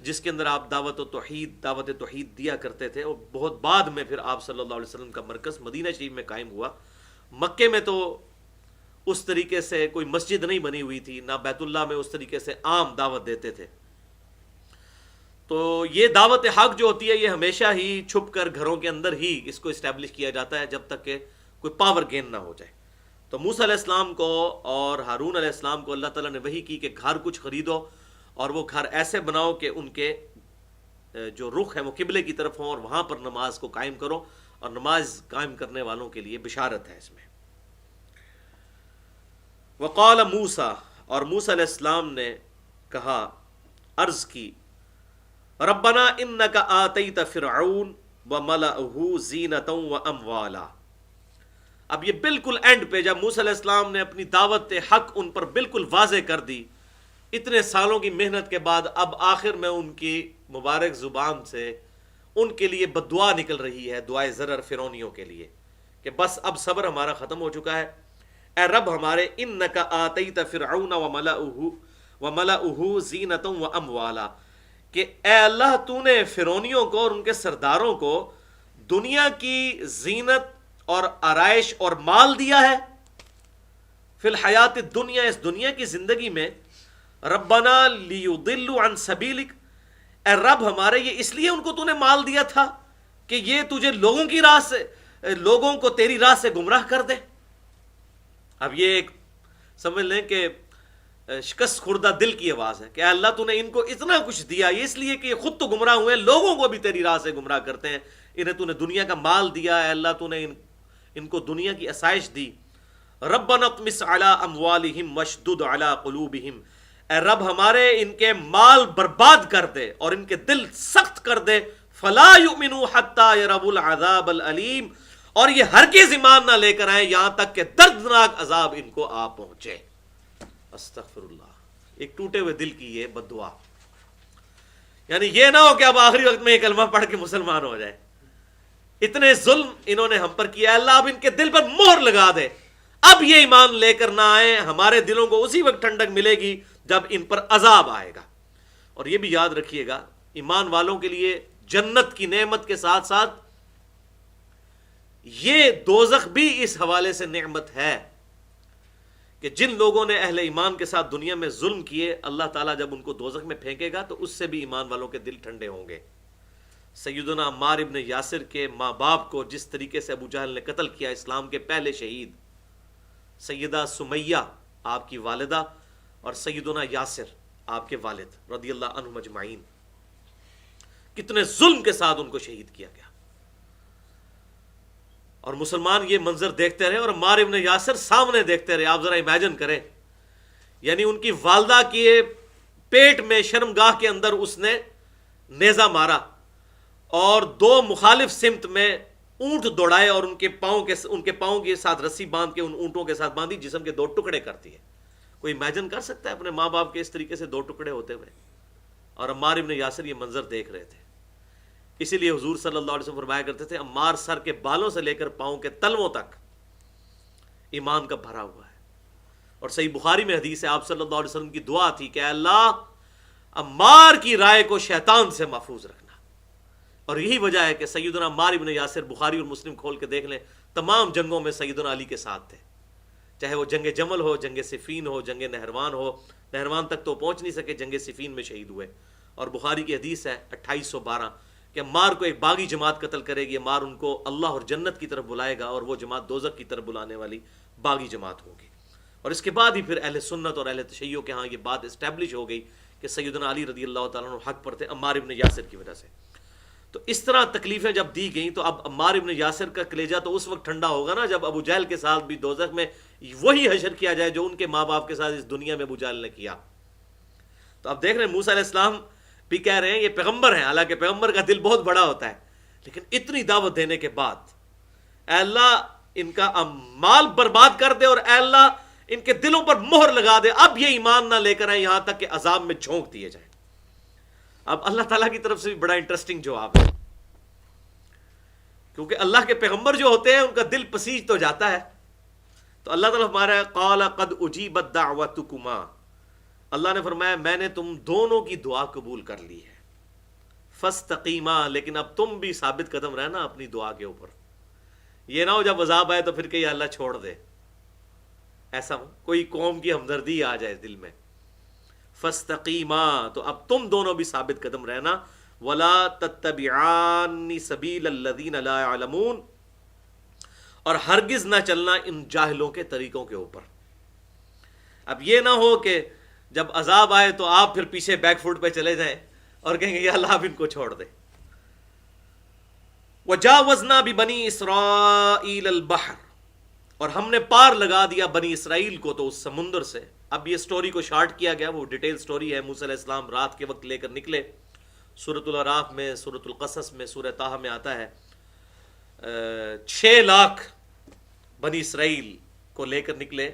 جس کے اندر آپ دعوت توحید دیا کرتے تھے. اور بہت بعد میں پھر آپ صلی اللہ علیہ وسلم کا مرکز مدینہ شریف میں قائم ہوا. مکے میں تو اس طریقے سے کوئی مسجد نہیں بنی ہوئی تھی، نہ بیت اللہ میں اس طریقے سے عام دعوت دیتے تھے. تو یہ دعوت حق جو ہوتی ہے یہ ہمیشہ ہی چھپ کر گھروں کے اندر ہی اس کو اسٹیبلش کیا جاتا ہے جب تک کہ کوئی پاور گین نہ ہو جائے. تو موسیٰ علیہ السلام کو اور ہارون علیہ السلام کو اللہ تعالیٰ نے وحی کی کہ گھر کچھ خریدو اور وہ گھر ایسے بناؤ کہ ان کے جو رخ ہے وہ قبلے کی طرف ہوں، اور وہاں پر نماز کو قائم کرو. اور نماز قائم کرنے والوں کے لیے بشارت ہے اس میں. وقال موسیٰ، اور موسیٰ علیہ السلام نے کہا، عرض کی، ربنا انک آتیت فرعون وملأہ زینۃ واموالا. اب یہ بالکل اینڈ پہ جب موسیٰ علیہ السلام نے اپنی دعوت حق ان پر بالکل واضح کر دی، اتنے سالوں کی محنت کے بعد اب آخر میں ان کی مبارک زبان سے ان کے لیے بددعا نکل رہی ہے، دعائے ضرر فرعونیوں کے لیے کہ بس اب صبر ہمارا ختم ہو چکا ہے. اے رب ہمارے، انک آتیت فرعون وملأہ زینۃ واموالا، کہ اے اللہ تو نے فرعونیوں کو اور ان کے سرداروں کو دنیا کی زینت اور آرائش اور مال دیا ہے، فی الحیات الدنیا، اس دنیا کی زندگی میں. ربنا لیضلوا عن سبیلک، اے رب ہمارے یہ اس لیے ان کو تو نے مال دیا تھا کہ یہ تجھے لوگوں کی راہ سے، لوگوں کو تیری راہ سے گمراہ کر دے. اب یہ ایک سمجھ لیں کہ شکست خوردہ دل کی آواز ہے کہ اے اللہ تو نے ان کو اتنا کچھ دیا، یہ اس لیے کہ یہ خود تو گمراہ ہوئے، لوگوں کو بھی تیری راہ سے گمراہ کرتے ہیں. انہیں تو نے دنیا کا مال دیا، اے اللہ تو نے ان کو دنیا کی آسائش دی. ربنا اطمس علی اموالہم واشدد علی قلوبہم، اے رب ہمارے ان کے مال برباد کر دے اور ان کے دل سخت کر دے. فلا یؤمنوا حتی یروا العذاب العلیم، اور یہ ہرگز ایمان نہ لے کر آئے یہاں تک کہ دردناک عذاب ان کو آ پہنچے. استغفر اللہ. ایک ٹوٹے ہوئے دل کی یہ بد دعا. یعنی یہ نہ ہو کہ اب آخری وقت میں یہ کلمہ پڑھ کے مسلمان ہو جائے. اتنے ظلم انہوں نے ہم پر کیا, اللہ اب ان کے دل پر مہر لگا دے. اب یہ ایمان لے کر نہ آئے, ہمارے دلوں کو اسی وقت ٹھنڈک ملے گی جب ان پر عذاب آئے گا. اور یہ بھی یاد رکھیے گا, ایمان والوں کے لیے جنت کی نعمت کے ساتھ ساتھ یہ دوزخ بھی اس حوالے سے نعمت ہے کہ جن لوگوں نے اہل ایمان کے ساتھ دنیا میں ظلم کیے, اللہ تعالیٰ جب ان کو دوزخ میں پھینکے گا تو اس سے بھی ایمان والوں کے دل ٹھنڈے ہوں گے. سیدنا عمار ابن یاسر کے ماں باپ کو جس طریقے سے ابو جہل نے قتل کیا, اسلام کے پہلے شہید سیدہ سمیہ آپ کی والدہ اور سیدنا یاسر آپ کے والد رضی اللہ عنہم اجمعین, کتنے ظلم کے ساتھ ان کو شہید کیا گیا. اور مسلمان یہ منظر دیکھتے رہے اور عمار ابن یاسر سامنے دیکھتے رہے. آپ ذرا امیجن کریں, یعنی ان کی والدہ کے پیٹ میں شرمگاہ کے اندر اس نے نیزہ مارا اور دو مخالف سمت میں اونٹ دوڑائے اور ان کے پاؤں کے ساتھ رسی باندھ کے ان اونٹوں کے ساتھ باندھی, جسم کے 2 ٹکڑے کرتی ہے. کوئی امیجن کر سکتا ہے اپنے ماں باپ کے اس طریقے سے 2 ٹکڑے ہوتے ہوئے؟ اور عمار ابن یاسر یہ منظر دیکھ رہے تھے. اسی لیے حضور صلی اللہ علیہ وسلم فرمایا کرتے تھے, عمار سر کے بالوں سے لے کر پاؤں کے تلووں تک ایمان کا بھرا ہوا ہے. اور صحیح بخاری میں حدیث ہے, آپ صلی اللہ علیہ وسلم کی دعا تھی کہ اللہ عمار کی رائے کو شیطان سے محفوظ رکھنا. اور یہی وجہ ہے کہ سیدنا عمار ابن یاسر, بخاری اور مسلم کھول کے دیکھ لیں, تمام جنگوں میں سیدنا علی کے ساتھ تھے. چاہے وہ جنگ جمل ہو, جنگ صفین ہو, جنگ نہروان ہو. نہروان تک تو پہنچ نہیں سکے, جنگ صفین میں شہید ہوئے. اور بخاری کی حدیث ہے 2812 کہ عمار کو ایک باغی جماعت قتل کرے گی, عمار ان کو اللہ اور جنت کی طرف بلائے گا اور وہ جماعت دوزخ کی طرف بلانے والی باغی جماعت ہوگی. اور اس کے بعد ہی پھر اہل سنت اور اہل تشیع کے ہاں یہ بات اسٹیبلش ہو گئی کہ سیدنا علی رضی اللہ تعالیٰ عنہ حق پر تھے عمار ابن یاسر کی وجہ سے. تو اس طرح تکلیفیں جب دی گئیں تو اب عمار ابن یاسر کا کلیجہ تو اس وقت ٹھنڈا ہوگا نا جب ابو جہل کے ساتھ بھی دوزخ میں وہی حشر کیا جائے جو ان کے ماں باپ کے ساتھ اس دنیا میں ابو جہل نے کیا. تو اب دیکھ رہے ہیں موسیٰ علیہ السلام بھی کہہ رہے ہیں یہ پیغمبر ہیں, حالانکہ پیغمبر کا دل بہت بڑا ہوتا ہے, لیکن اتنی دعوت دینے کے بعد اے اللہ ان کا مال برباد کر دے اور اے اللہ ان کے دلوں پر مہر لگا دے, اب یہ ایمان نہ لے کر آئے یہاں تک کہ عذاب میں جھونک دیے جائیں. اب اللہ تعالیٰ کی طرف سے بھی بڑا انٹرسٹنگ جواب ہے, کیونکہ اللہ کے پیغمبر جو ہوتے ہیں ان کا دل پسیج تو جاتا ہے. تو اللہ تعالیٰ ہمارا قال قد اجیبت دعوتکما, اللہ نے فرمایا میں نے تم دونوں کی دعا قبول کر لی ہے. فاستقیما, لیکن اب تم بھی ثابت قدم رہنا اپنی دعا کے اوپر. یہ نہ ہو جب عذاب آئے تو پھر کہ اللہ چھوڑ دے, ایسا کوئی قوم کی ہمدردی آ جائے دل میں. فاستقیما, تو اب تم دونوں بھی ثابت قدم رہنا. ولا تتبعان سبیل الذین لا يعلمون, اور ہرگز نہ چلنا ان جاہلوں کے طریقوں کے اوپر. اب یہ نہ ہو کہ جب عذاب آئے تو آپ پھر پیچھے بیک فوٹ پہ چلے جائیں اور کہیں گے یا اللہ اب ان کو چھوڑ دے. وجاوزنا ببنی اسرائیل البحر, اور ہم نے پار لگا دیا بنی اسرائیل کو تو اس سمندر سے. اب یہ سٹوری کو شارٹ کیا گیا, وہ ڈیٹیل سٹوری ہے. موسیٰ علیہ السلام رات کے وقت لے کر نکلے, سورۃ الاعراف میں, سورۃ القصص میں, سورہ طٰہٰ میں آتا ہے 6 لاکھ بنی اسرائیل کو لے کر نکلے,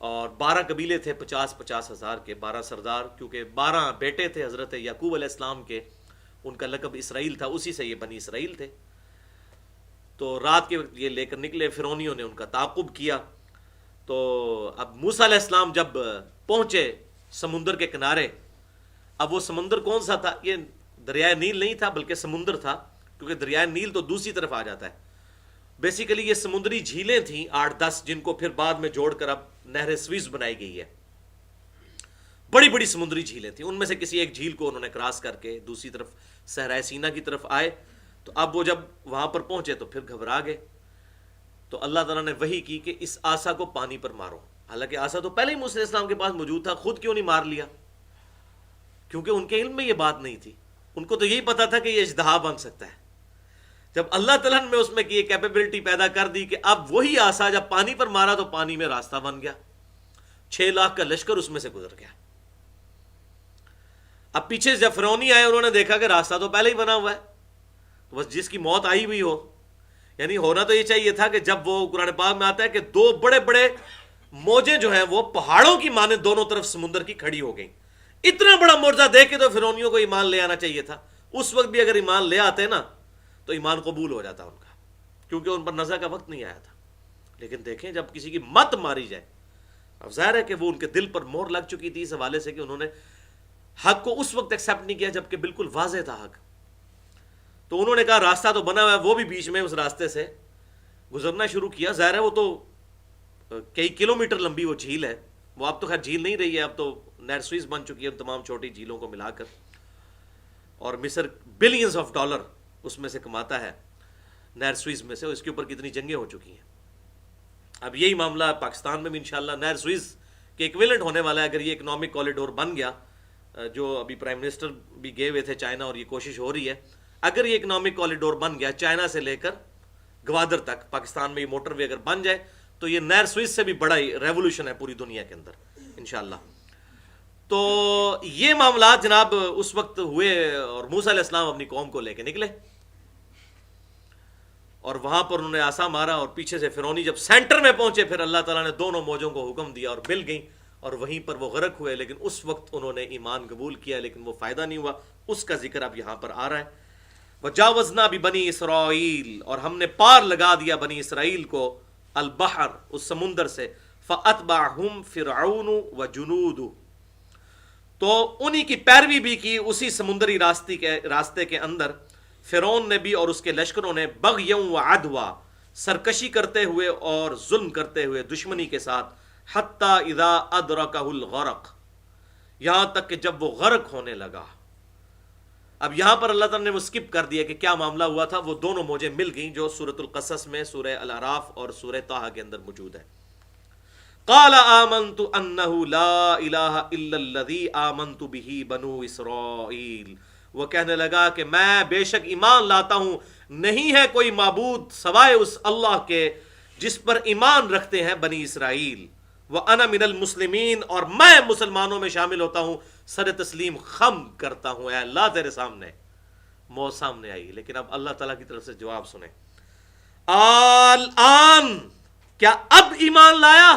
اور 12 قبیلے تھے 50 ہزار کے, 12 سردار, کیونکہ 12 بیٹے تھے حضرت یعقوب علیہ السلام کے, ان کا لقب اسرائیل تھا, اسی سے یہ بنی اسرائیل تھے. تو رات کے وقت یہ لے کر نکلے, فرعونیوں نے ان کا تعاقب کیا. تو اب موسیٰ علیہ السلام جب پہنچے سمندر کے کنارے, اب وہ سمندر کون سا تھا؟ یہ دریائے نیل نہیں تھا بلکہ سمندر تھا, کیونکہ دریائے نیل تو دوسری طرف آ جاتا ہے. بیسیکلی یہ سمندری جھیلیں تھیں 8-10, جن کو پھر بعد میں جوڑ کر اب نہر سویز بنائی گئی ہے. بڑی بڑی سمندری جھیلیں تھیں, ان میں سے کسی ایک جھیل کو انہوں نے کراس کر کے دوسری طرف صحرائے سینا کی طرف آئے. تو اب وہ جب وہاں پر پہنچے تو پھر گھبرا گئے. تو اللہ تعالیٰ نے وحی کی کہ اس آسا کو پانی پر مارو. حالانکہ آسا تو پہلے ہی موسیٰ علیہ السلام کے پاس موجود تھا, خود کیوں نہیں مار لیا؟ کیونکہ ان کے علم میں یہ بات نہیں تھی. ان کو تو یہی پتا تھا کہ یہ اژدہا بن سکتا ہے. جب اللہ تعالیٰ نے اس میں کی کیپیبلٹی پیدا کر دی کہ اب وہی آسا جب پانی پر مارا تو پانی میں راستہ بن گیا, 6 لاکھ کا لشکر اس میں سے گزر گیا. اب پیچھے جب فرعونی آئے, انہوں نے دیکھا کہ راستہ تو پہلے ہی بنا ہوا ہے, تو بس جس کی موت آئی ہوئی ہو, یعنی ہونا تو یہ چاہیے تھا کہ جب وہ قرآن پاک میں آتا ہے کہ دو بڑے بڑے موجیں جو ہیں وہ پہاڑوں کی مانند دونوں طرف سمندر کی کھڑی ہو گئیں، اتنا بڑا معجزہ دیکھ کے تو فرعونیوں کو ایمان لے آنا چاہیے تھا. اس وقت بھی اگر ایمان لے آتے نا تو ایمان قبول ہو جاتا ان کا، کیونکہ ان پر نزع کا وقت نہیں آیا تھا. لیکن دیکھیں جب کسی کی مت ماری جائے، اب ظاہر ہے کہ وہ ان کے دل پر مہر لگ چکی تھی اس حوالے سے کہ انہوں نے حق کو اس وقت ایکسیپٹ نہیں کیا جبکہ بالکل واضح تھا حق. تو انہوں نے کہا راستہ تو بنا ہوا ہے، وہ بھی بیچ میں اس راستے سے گزرنا شروع کیا. ظاہر ہے وہ تو کئی کلومیٹر لمبی وہ جھیل ہے، وہ اب تو خیر جھیل نہیں رہی ہے، اب تو نہر سوئس بن چکی ہے تمام چھوٹی جھیلوں کو ملا کر، اور مصر بلینز آف ڈالر اس میں سے کماتا ہے نہر سوئس میں سے، اس کے اوپر کتنی جنگیں ہو چکی ہیں. اب یہی معاملہ پاکستان میں بھی انشاءاللہ نہر سوئس کے ایکویلنٹ ہونے والا ہے. اگر یہ اکنامک کوریڈور بن گیا، جو ابھی پرائم منسٹر بھی گئے ہوئے تھے چائنا اور یہ کوشش ہو رہی ہے، اگر یہ اکنامک کوریڈور بن گیا چائنا سے لے کر گوادر تک، پاکستان میں یہ موٹر وے اگر بن جائے تو یہ نہر سوئس سے بھی بڑا ریولوشن ہے پوری دنیا کے اندر انشاءاللہ. تو یہ معاملات جناب اس وقت ہوئے اور موسیٰ علیہ السلام اپنی قوم کو لے کے نکلے اور وہاں پر انہوں نے آسا مارا اور پیچھے سے فرعونی جب سینٹر میں پہنچے پھر اللہ تعالیٰ نے دونوں موجوں کو حکم دیا اور مل گئیں اور وہیں پر وہ غرق ہوئے. لیکن اس وقت انہوں نے ایمان قبول کیا لیکن وہ فائدہ نہیں ہوا. اس کا ذکر اب یہاں پر آ رہا ہے. وجاوزنا ببنی اسرائیل، اور ہم نے پار لگا دیا بنی اسرائیل کو البحر، اس سمندر سے، فاتبعہم فرعون وجنود، تو انہی کی پیروی بھی کی اسی سمندری راستے کے اندر فرعون نے بھی اور اس کے لشکروں نے، بغیاں وعدوا، سرکشی کرتے ہوئے اور ظلم کرتے ہوئے دشمنی کے ساتھ، حتی اذا ادرکہ الغرق، یہاں تک کہ جب وہ غرق ہونے لگا. اب یہاں پر اللہ تعالیٰ نے وہ سکپ کر دیا کہ کیا معاملہ ہوا تھا. وہ دونوں موجیں مل گئیں جو سورۃ القصص میں، سورہ الاعراف اور سورہ طٰہٰ کے اندر موجود ہے. قال آمنت انہ لا الہ الا الذی آمنت بہ بنو اسرائیل، وہ کہنے لگا کہ میں بے شک ایمان لاتا ہوں نہیں ہے کوئی معبود سوائے اس اللہ کے جس پر ایمان رکھتے ہیں بنی اسرائیل. وَأَنَا مِنَ الْمُسْلِمِينَ، اور میں مسلمانوں میں شامل ہوتا ہوں، سر تسلیم خم کرتا ہوں. اے اللہ تیرے سامنے موت سامنے آئی. لیکن اب اللہ تعالیٰ کی طرف سے جواب سنیں. الآن، کیا اب ایمان لایا؟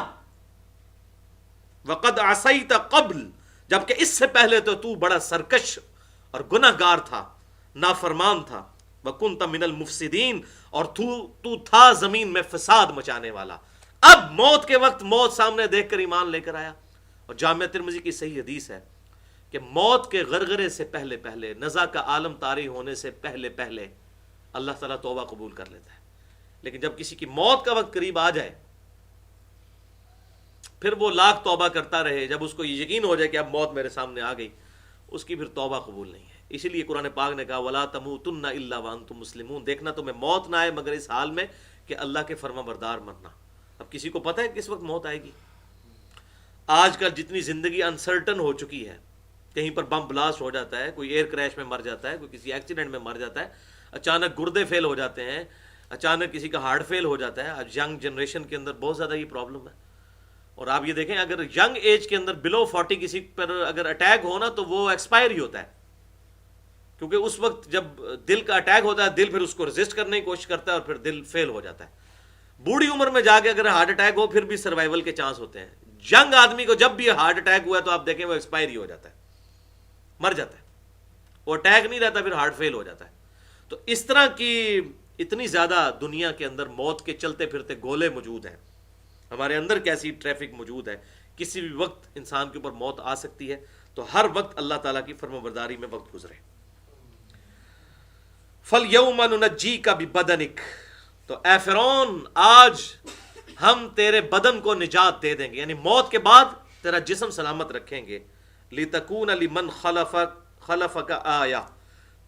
وَقَدْ عَصَيْتَ قَبْلِ، جبکہ اس سے پہلے تو بڑا سرکش اور گناہ گار تھا، نافرمان تھا. وَكُنْتَ مِنَ الْمُفْسِدِينَ، اور تو تھا زمین میں فساد مچانے والا. اب موت کے وقت موت سامنے دیکھ کر ایمان لے کر آیا. اور جامعہ ترمذی کی صحیح حدیث ہے کہ موت کے غرغرے سے پہلے پہلے، نزع کا عالم طاری ہونے سے پہلے پہلے اللہ تعالیٰ توبہ قبول کر لیتا ہے. لیکن جب کسی کی موت کا وقت قریب آ جائے پھر وہ لاکھ توبہ کرتا رہے، جب اس کو یہ یقین ہو جائے کہ اب موت میرے سامنے آ گئی، اس کی پھر توبہ قبول نہیں ہے. اسی لیے قرآن پاک نے کہا وَلَا تَمُوتُنَّ إِلَّا وَأَنْتُمْ مُسْلِمُونَ، دیکھنا تمہیں موت نہ آئے مگر اس حال میں کہ اللہ کے فرما بردار مرنا. اب کسی کو پتہ ہے کس وقت موت آئے گی؟ آج کل جتنی زندگی انسرٹن ہو چکی ہے، کہیں پر بم بلاسٹ ہو جاتا ہے، کوئی ایئر کریش میں مر جاتا ہے، کوئی کسی ایکسیڈنٹ میں مر جاتا ہے، اچانک گردے فیل ہو جاتے ہیں، اچانک کسی کا ہارٹ فیل ہو جاتا ہے. آج ینگ جنریشن کے اندر بہت زیادہ یہ پرابلم ہے. اور آپ یہ دیکھیں اگر ینگ ایج کے اندر بلو 40 کسی پر اگر اٹیک ہونا تو وہ ایکسپائر ہی ہوتا ہے، کیونکہ اس وقت جب دل کا اٹیک ہوتا ہے دل پھر اس کو ریزسٹ کرنے کی کوشش کرتا ہے اور پھر دل فیل ہو جاتا ہے. بوڑھی عمر میں جا کے اگر ہارٹ اٹیک ہو پھر بھی سروائیول کے چانس ہوتے ہیں. ینگ آدمی کو جب بھی ہارٹ اٹیک ہوا ہے تو آپ دیکھیں وہ ایکسپائر ہی ہو جاتا ہے، مر جاتا ہے. وہ اٹیک نہیں رہتا، پھر ہارٹ فیل ہو جاتا ہے. تو اس طرح کی اتنی زیادہ دنیا کے اندر موت کے چلتے پھرتے گولے موجود ہیں. ہمارے اندر کیسی ٹریفک موجود ہے، کسی بھی وقت انسان کے اوپر موت آ سکتی ہے. تو ہر وقت اللہ تعالیٰ کی فرمانبرداری میں وقت گزرے. فَالْيَوْمَ نُنَجِّيكَ بِبَدَنِكَ، تو اے فرعون آج ہم تیرے بدن کو نجات دے دیں گے، یعنی موت کے بعد تیرا جسم سلامت رکھیں گے. لِتَكُونَ لِمَنْ خَلَفَكَ آیَةً،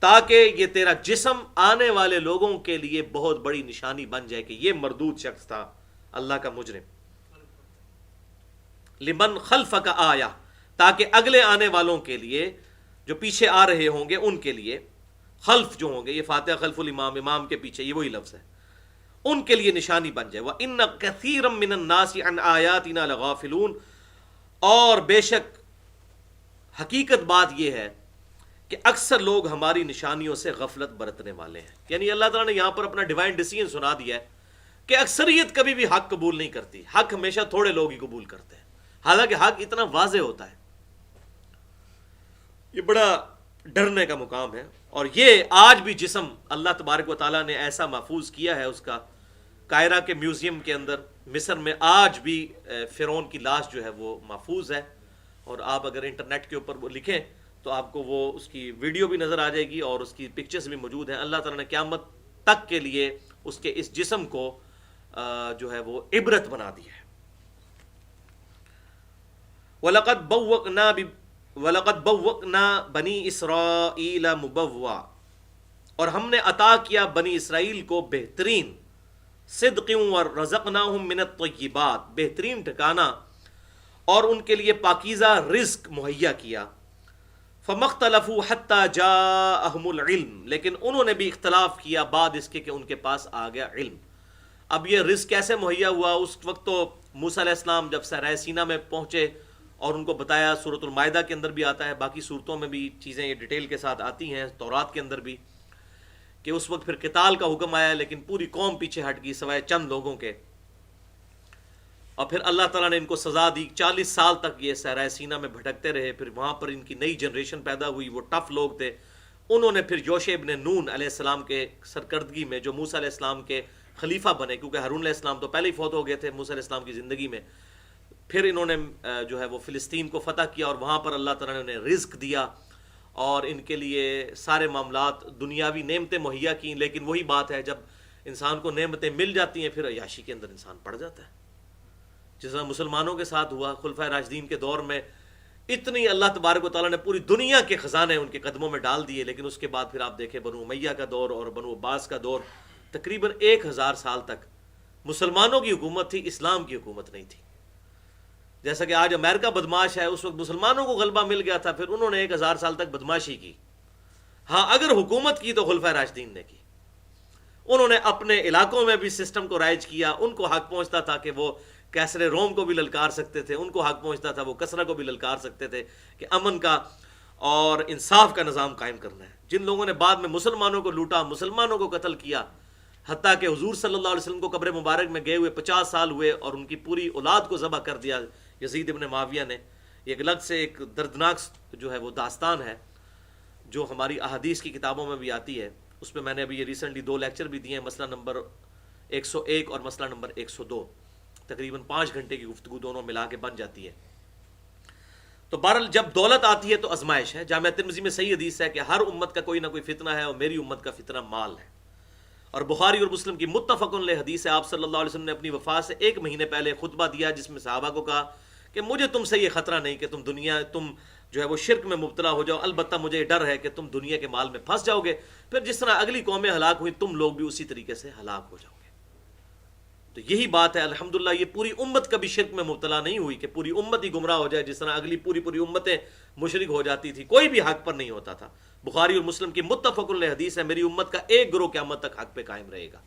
تاکہ یہ تیرا جسم آنے والے لوگوں کے لیے بہت بڑی نشانی بن جائے کہ یہ مردود شخص تھا اللہ کا مجرم. لمن خلفک آیا، تاکہ اگلے آنے والوں کے لیے جو پیچھے آ رہے ہوں گے ان کے لیے، خلف جو ہوں گے، یہ فاتحہ خلف الامام، امام کے پیچھے، یہ وہی لفظ ہے، ان کے لیے نشانی بن جائے. وَإِنَّ كَثِيرًا مِّنَ النَّاسِ عَنْ آيَاتِنَا لَغَافِلُونَ، اور بے شک حقیقت بات یہ ہے کہ اکثر لوگ ہماری نشانیوں سے غفلت برتنے والے ہیں. یعنی اللہ تعالیٰ نے یہاں پر اپنا ڈیوائن ڈیسیژن سنا دیا ہے کہ اکثریت کبھی بھی حق قبول نہیں کرتی. حق ہمیشہ تھوڑے لوگ ہی قبول کرتے ہیں، حالانکہ حق اتنا واضح ہوتا ہے. یہ بڑا ڈرنے کا مقام ہے. اور یہ آج بھی جسم اللہ تبارک و تعالیٰ نے ایسا محفوظ کیا ہے، اس کا قاہرہ کے میوزیم کے اندر مصر میں آج بھی فرعون کی لاش جو ہے وہ محفوظ ہے. اور آپ اگر انٹرنیٹ کے اوپر وہ لکھیں تو آپ کو وہ اس کی ویڈیو بھی نظر آ جائے گی اور اس کی پکچرز بھی موجود ہیں. اللہ تعالیٰ نے قیامت تک کے لیے اس کے اس جسم کو جو ہے وہ عبرت بنا دی ہے. وَلَقَدْ بَوَّأْنَا بَنِي إِسْرَائِيلَ مُبَوَّعَ، اور ہم نے عطا کیا بنی اسرائیل کو بہترین صدق وَرَزَقْنَاهُم مِّنَ الطَّيِّبَاتِ، بہترین ٹھکانہ اور ان کے لیے پاکیزہ رزق مہیا کیا. فَمَخْتَلَفُوا حَتَّى جَاءَهُمُ الْعِلْمُ، لیکن انہوں نے بھی اختلاف کیا بعد اس کے کہ ان کے پاس آ گیا علم. اب یہ رزق کیسے مہیا ہوا؟ اس وقت تو موسیٰ علیہ السلام جب صحرائے سینا میں پہنچے اور ان کو بتایا، سورۃ المائدہ کے اندر بھی آتا ہے، باقی صورتوں میں بھی چیزیں یہ ڈیٹیل کے ساتھ آتی ہیں، تورات کے اندر بھی، کہ اس وقت پھر قتال کا حکم آیا لیکن پوری قوم پیچھے ہٹ گئی سوائے چند لوگوں کے. اور پھر اللہ تعالیٰ نے ان کو سزا دی. 40 سال تک یہ صحرائے سینا میں بھٹکتے رہے. پھر وہاں پر ان کی نئی جنریشن پیدا ہوئی، وہ ٹف لوگ تھے. انہوں نے پھر یوشع ابن نون علیہ السلام کے سرکردگی میں، جو موسیٰ علیہ السلام کے خلیفہ بنے، کیونکہ ہارون علیہ السلام تو پہلے ہی فوت ہو گئے تھے موسیٰ علیہ السلام کی زندگی میں، پھر انہوں نے جو ہے وہ فلسطین کو فتح کیا اور وہاں پر اللہ تعالیٰ نے انہیں رزق دیا اور ان کے لیے سارے معاملات دنیاوی نعمتیں مہیا کیں. لیکن وہی بات ہے، جب انسان کو نعمتیں مل جاتی ہیں پھر عیاشی کے اندر انسان پڑ جاتا ہے، جس طرح مسلمانوں کے ساتھ ہوا. خلفائے راشدین کے دور میں اتنی اللہ تبارک و تعالیٰ نے پوری دنیا کے خزانے ان کے قدموں میں ڈال دیے، لیکن اس کے بعد پھر آپ دیکھیں بنو امیہ کا دور اور بنو عباس کا دور، تقریباً 1000 سال تک مسلمانوں کی حکومت تھی، اسلام کی حکومت نہیں تھی. جیسا کہ آج امریکہ بدماش ہے، اس وقت مسلمانوں کو غلبہ مل گیا تھا، پھر انہوں نے 1000 سال تک بدماشی کی. ہاں اگر حکومت کی تو خلفائے راشدین نے کی. انہوں نے اپنے علاقوں میں بھی سسٹم کو رائج کیا. ان کو حق پہنچتا تھا کہ وہ کیسر روم کو بھی للکار سکتے تھے، ان کو حق پہنچتا تھا وہ کسرا کو بھی للکار سکتے تھے کہ امن کا اور انصاف کا نظام قائم کرنا ہے. جن لوگوں نے بعد میں مسلمانوں کو لوٹا، مسلمانوں کو قتل کیا، حتیٰ کہ حضور صلی اللہ علیہ وسلم کو قبر مبارک میں گئے ہوئے 50 سال ہوئے اور ان کی پوری اولاد کو ذبح کر دیا یزید ابن معاویہ نے. یہ ایک الگ سے ایک دردناک جو ہے وہ داستان ہے جو ہماری احادیث کی کتابوں میں بھی آتی ہے. اس پہ میں نے ابھی یہ ریسنٹلی 2 لیکچر بھی دیے ہیں، مسئلہ نمبر 101 اور مسئلہ نمبر 102. تقریباً 5 گھنٹے کی گفتگو دونوں ملا کے بن جاتی ہے. تو بہرحال جب دولت آتی ہے تو آزمائش ہے. جامعہ ترمذی میں صحیح حدیث ہے کہ ہر امت کا کوئی نہ کوئی فتنہ ہے اور میری امت کا فتنہ مال ہے. اور بخاری اور مسلم کی متفق علیہ حدیث ہے، آپ صلی اللہ علیہ وسلم نے اپنی وفات سے 1 مہینے پہلے خطبہ دیا جس میں صحابہ کو کہا کہ مجھے تم سے یہ خطرہ نہیں کہ تم جو ہے وہ شرک میں مبتلا ہو جاؤ، البتہ مجھے ڈر ہے کہ تم دنیا کے مال میں پھنس جاؤ گے، پھر جس طرح اگلی قومیں ہلاک ہوئی تم لوگ بھی اسی طریقے سے ہلاک ہو جاؤ گے. تو یہی بات ہے الحمدللہ، یہ پوری امت کبھی شرک میں مبتلا نہیں ہوئی کہ پوری امت ہی گمراہ ہو جائے، جس طرح اگلی پوری امتیں مشرک ہو جاتی تھی، کوئی بھی حق پر نہیں ہوتا تھا. بخاری اور مسلم کی متفق علیہ حدیث ہے، میری امت کا ایک گروہ قیامت تک حق پہ قائم رہے گا.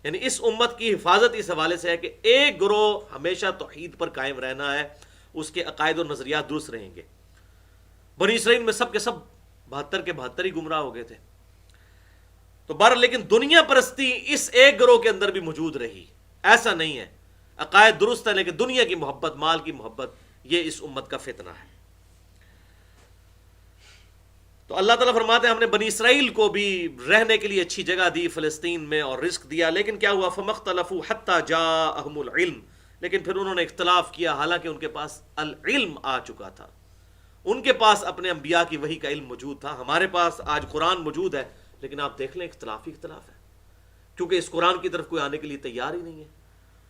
یعنی اس امت کی حفاظت اس حوالے سے ہے کہ ایک گروہ ہمیشہ توحید پر قائم رہنا ہے، اس کے عقائد و نظریات درست رہیں گے. بنی اسرائیل میں سب کے سب 72 کے 72 ہی گمراہ ہو گئے تھے. تو بہرحال لیکن دنیا پرستی اس ایک گروہ کے اندر بھی موجود رہی. ایسا نہیں ہے، عقائد درست ہے لیکن دنیا کی محبت، مال کی محبت، یہ اس امت کا فتنہ ہے. تو اللہ تعالیٰ فرماتے ہیں ہم نے بنی اسرائیل کو بھی رہنے کے لیے اچھی جگہ دی فلسطین میں اور رزق دیا. لیکن کیا ہوا؟ فَمَخْتَلَفُوا حَتَّى جَاءَهُمُ الْعِلْمُ، لیکن پھر انہوں نے اختلاف کیا حالانکہ ان کے پاس العلم آ چکا تھا. ان کے پاس اپنے انبیاء کی وحی کا علم موجود تھا. ہمارے پاس آج قرآن موجود ہے لیکن آپ دیکھ لیں اختلاف ہے، کیونکہ اس قرآن کی طرف کوئی آنے کے لیے تیار ہی نہیں ہے.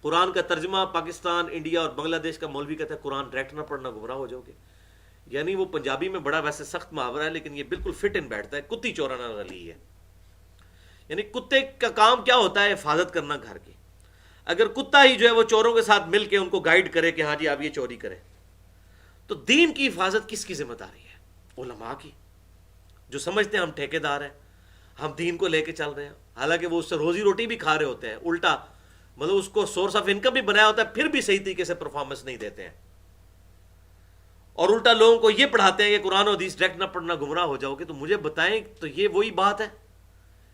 قرآن کا ترجمہ پاکستان، انڈیا اور بنگلہ دیش کا مولوی کہتا ہے قرآن ڈائریکٹ نہ پڑھنا گمراہ ہو جاؤ گے. یعنی وہ پنجابی میں بڑا ویسے سخت محاورہ ہے لیکن یہ بالکل فٹ ان بیٹھتا ہے، کتی چورانا رلی ہے. یعنی کتے کا کام کیا ہوتا ہے؟ حفاظت کرنا گھر کی. اگر کتا ہی جو ہے وہ چوروں کے ساتھ مل کے ان کو گائیڈ کرے کہ ہاں جی آپ یہ چوری کریں، تو دین کی حفاظت کس کی ذمہ داری ہے؟ علماء کی، جو سمجھتے ہیں ہم ٹھیکیدار ہیں، ہم دین کو لے کے چل رہے ہیں، حالانکہ وہ اس سے روزی روٹی بھی کھا رہے ہوتے ہیں. الٹا مطلب اس کو سورس آف انکم بھی بنایا ہوتا ہے، پھر بھی صحیح طریقے سے پرفارمنس نہیں دیتے ہیں. اور الٹا لوگوں کو یہ پڑھاتے ہیں کہ قرآن و حدیث ڈائریکٹ نہ پڑھنا گمراہ ہو جاؤ گے. تو مجھے بتائیں تو یہ وہی بات ہے؟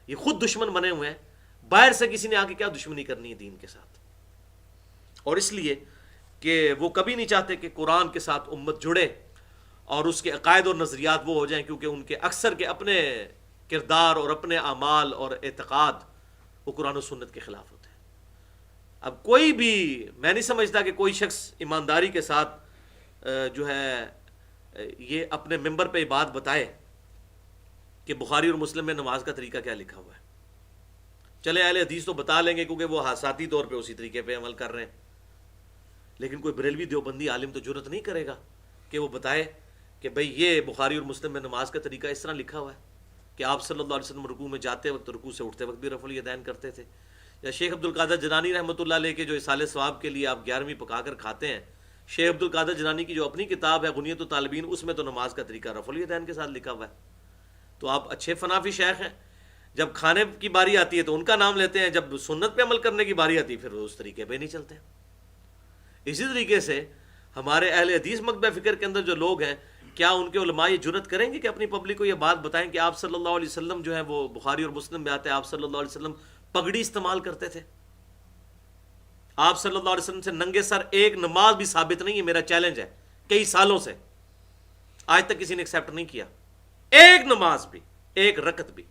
یہ خود دشمن بنے ہوئے ہیں. باہر سے کسی نے آ کے کیا دشمنی کرنی ہے دین کے ساتھ؟ اور اس لیے کہ وہ کبھی نہیں چاہتے کہ قرآن کے ساتھ امت جڑے اور اس کے عقائد اور نظریات وہ ہو جائیں، کیونکہ ان کے اکثر کے اپنے کردار اور اپنے اعمال اور اعتقاد وہ قرآن و سنت کے خلاف ہوتے ہیں. اب کوئی بھی، میں نہیں سمجھتا کہ کوئی شخص ایمانداری کے ساتھ جو ہے یہ اپنے ممبر پہ بات بتائے کہ بخاری اور مسلم میں نماز کا طریقہ کیا لکھا ہوا ہے. چلے اہل حدیث تو بتا لیں گے کیونکہ وہ حساتی طور پہ اسی طریقے پہ عمل کر رہے ہیں، لیکن کوئی بریلوی دیوبندی عالم تو جرت نہیں کرے گا کہ وہ بتائے کہ بھئی یہ بخاری اور مسلم میں نماز کا طریقہ اس طرح لکھا ہوا ہے کہ آپ صلی اللہ علیہ وسلم رکوع میں جاتے وقت، رکوع سے اٹھتے وقت بھی رفع الیدین کرتے تھے. یا شیخ عبد القادر جنانی رحمۃ اللہ علیہ کے جو اصالہ ثواب کے لیے آپ 11ویں پکا کر کھاتے ہیں، شیخ عبد القادر جنانی کی جو اپنی کتاب ہے غنیۃ الطالبین، اس میں تو نماز کا طریقہ رفع الیدین کے ساتھ لکھا ہوا ہے. تو آپ اچھے فنافی شیخ ہیں، جب کھانے کی باری آتی ہے تو ان کا نام لیتے ہیں، جب سنت پہ عمل کرنے کی باری آتی ہے پھر وہ اس طریقے پہ نہیں چلتے. اسی طریقے سے ہمارے اہل حدیث مکتبہ فکر کے اندر جو لوگ ہیں، کیا ان کے علماء یہ جرت کریں گے کہ اپنی پبلک کو یہ بات بتائیں کہ آپ صلی اللہ علیہ وسلم جو ہے وہ بخاری اور مسلم میں آتے ہیں، آپ صلی اللہ علیہ وسلم پگڑی استعمال کرتے تھے، آپ صلی اللہ علیہ وسلم سے ننگے سر ایک نماز بھی ثابت نہیں ہے. میرا چیلنج ہے، کئی سالوں سے آج تک کسی نے ایکسیپٹ نہیں کیا ایک نماز بھی، ایک رکعت بھی.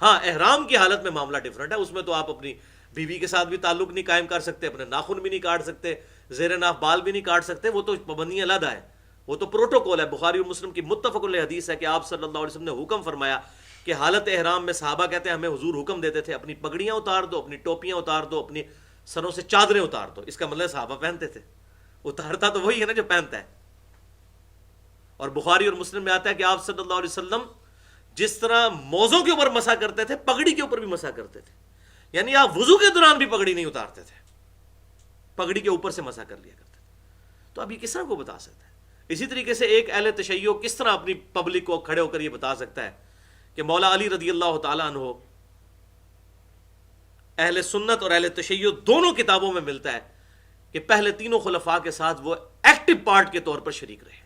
ہاں احرام کی حالت میں معاملہ ڈیفرنٹ ہے، اس میں تو آپ اپنی بیوی کے ساتھ بھی تعلق نہیں قائم کر سکتے، اپنے ناخن بھی نہیں کاٹ سکتے، زیر ناف بال بھی نہیں کاٹ سکتے، وہ تو پابندی علیحدہ ہے، وہ تو پروٹوکول ہے. بخاری اور مسلم کی متفق علیہ حدیث ہے کہ آپ صلی اللہ علیہ وسلم نے حکم فرمایا کہ حالت احرام میں صحابہ کہتے ہیں ہمیں حضور حکم دیتے تھے اپنی پگڑیاں اتار دو، اپنی ٹوپیاں اتار دو، اپنی سروں سے چادریں اتار دو. اس کا مطلب صحابہ پہنتے تھے، اتارتا تو وہی ہے نا جو پہنتا ہے. اور بخاری اور مسلم میں آتا ہے کہ آپ صلی اللہ علیہ وسلم جس طرح موزوں کے اوپر مسح کرتے تھے پگڑی کے اوپر بھی مسح کرتے تھے. یعنی آپ وضو کے دوران بھی پگڑی نہیں اتارتے تھے، پگڑی کے اوپر سے مسح کر لیا کرتے تھے. تو اب یہ کس طرح کو بتا سکتا ہے؟ اسی طریقے سے ایک اہل تشیع کس طرح اپنی پبلک کو کھڑے ہو کر یہ بتا سکتا ہے کہ مولا علی رضی اللہ تعالیٰ عنہ اہل سنت اور اہل تشیع دونوں کتابوں میں ملتا ہے کہ پہلے تینوں خلفاء کے ساتھ وہ ایکٹیو پارٹ کے طور پر شریک رہے.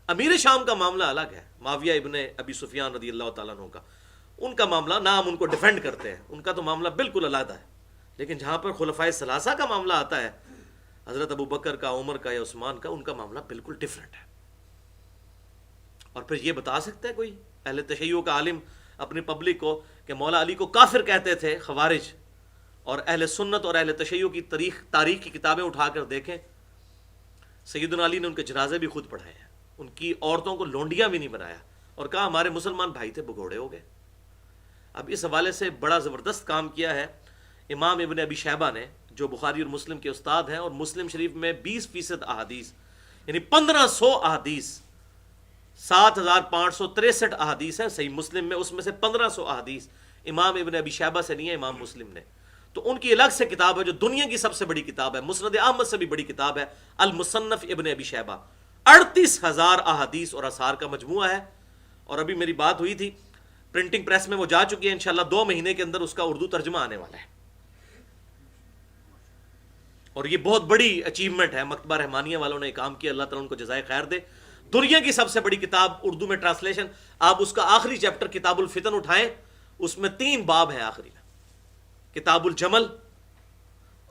امیر شام کا معاملہ الگ ہے، معاویہ ابن ابی سفیان رضی اللہ تعالیٰ عنہ کا، ان کا معاملہ نہ ہم ان کو ڈیفینڈ کرتے ہیں، ان کا تو معاملہ بالکل علیحدہ ہے. لیکن جہاں پر خلفائے ثلاثہ کا معاملہ آتا ہے، حضرت ابو بکر کا، عمر کا یا عثمان کا، ان کا معاملہ بالکل ڈیفرنٹ ہے. اور پھر یہ بتا سکتا ہے کوئی اہل تشیع کا عالم اپنی پبلک کو کہ مولا علی کو کافر کہتے تھے خوارج؟ اور اہل سنت اور اہل تشیع کی تاریخ کی کتابیں اٹھا کر دیکھیں، سیدنا علی نے ان کے جنازے بھی خود پڑھائے ہیں، ان کی عورتوں کو لونڈیاں بھی نہیں بنایا، اور کہا ہمارے مسلمان بھائی تھے بھگوڑے ہو گئے. اب اس حوالے سے بڑا زبردست کام کیا ہے امام ابن ابی شیبہ نے، جو بخاری اور مسلم کے استاد ہیں، اور مسلم شریف میں 20% احادیث یعنی 1500 احادیث، 7563 احادیث ہیں صحیح مسلم میں، اس میں سے 1500 احادیث امام ابن ابی شیبہ سے نہیں ہے، امام مسلم نے. تو ان کی الگ سے کتاب ہے جو دنیا کی سب سے بڑی کتاب ہے، مسند احمد سے بھی بڑی کتاب ہے، المصنف ابن ابی شیبہ. 38,000 احادیث اور آثار کا مجموعہ ہے. اور ابھی میری بات ہوئی تھی، پرنٹنگ پریس میں وہ جا چکی ہے، انشاءاللہ 2 مہینے کے اندر اس کا اردو ترجمہ آنے والا ہے. اور یہ بہت بڑی اچیومنٹ ہے، مکتبہ رحمانیہ والوں نے کام کیا، اللہ تعالیٰ ان کو جزائے خیر دے. دنیا کی سب سے بڑی کتاب اردو میں ٹرانسلیشن. آپ اس کا آخری چیپٹر کتاب الفتن اٹھائیں، اس میں 3 باب ہیں آخری میں، کتاب الجمل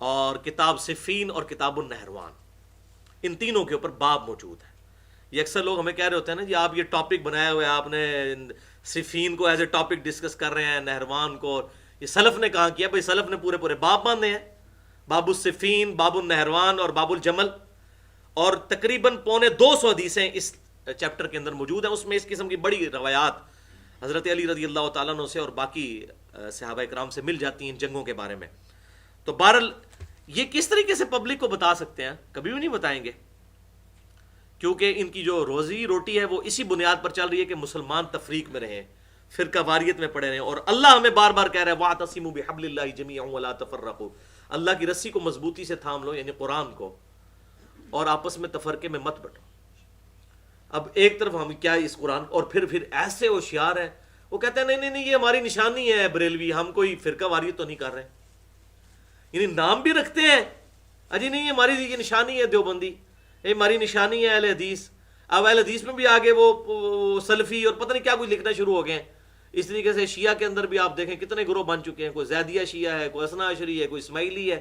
اور کتاب صفین اور کتاب النہروان. ان تینوں کے اوپر باب موجود ہے. یہ اکثر لوگ ہمیں کہہ رہے ہوتے ہیں نا جی آپ یہ ٹاپک بنایا ہوا ہے، آپ نے صفین کو ایز اے ٹاپک ڈسکس کر رہے ہیں، نہروان کو. یہ سلف نے کہاں کیا؟ بھائی سلف نے پورے باب باندھے ہیں، باب الصفین، باب النہروان اور باب الجمل. اور تقریباً 250 حدیثیں اس چیپٹر کے اندر موجود ہیں. اس میں اس قسم کی بڑی روایات حضرت علی رضی اللہ تعالیٰ عنہ سے اور باقی صحابہ کرام سے مل جاتی ہیں جنگوں کے بارے میں. تو بہرحال یہ کس طریقے سے پبلک کو بتا سکتے ہیں؟ کبھی بھی نہیں بتائیں گے، کیونکہ ان کی جو روزی روٹی ہے وہ اسی بنیاد پر چل رہی ہے کہ مسلمان تفریق میں رہیں، فرقہ واریت میں پڑے رہیں. اور اللہ ہمیں بار بار کہہ رہا ہے وَاعْتَصِمُوا بِحَبْلِ اللَّهِ جَمِيعًا وَلَا تَفَرَّقُوا، اللہ کی رسی کو مضبوطی سے تھام لو، یعنی قرآن کو، اور آپس میں تفرقے میں مت بٹو. اب ایک طرف ہم کیا اس قرآن، اور پھر ایسے ہوشیار ہیں وہ کہتے ہیں نہیں یہ ہماری نشانی ہے بریلوی، ہم کوئی فرقہ واریت تو نہیں کر رہے. یعنی نام بھی رکھتے ہیں، اجی نہیں ہماری یہ نشانی ہے دیوبندی، یہ ہماری نشانی ہے اہل حدیث. اب اہل حدیث میں بھی آگے وہ سلفی اور پتہ نہیں کیا کچھ لکھنا شروع ہو گئے ہیں. اس طریقے سے شیعہ کے اندر بھی آپ دیکھیں کتنے گروہ بن چکے ہیں, کوئی زیدیہ شیعہ ہے, کوئی اثنا عشری ہے, کوئی اسماعیلی ہے.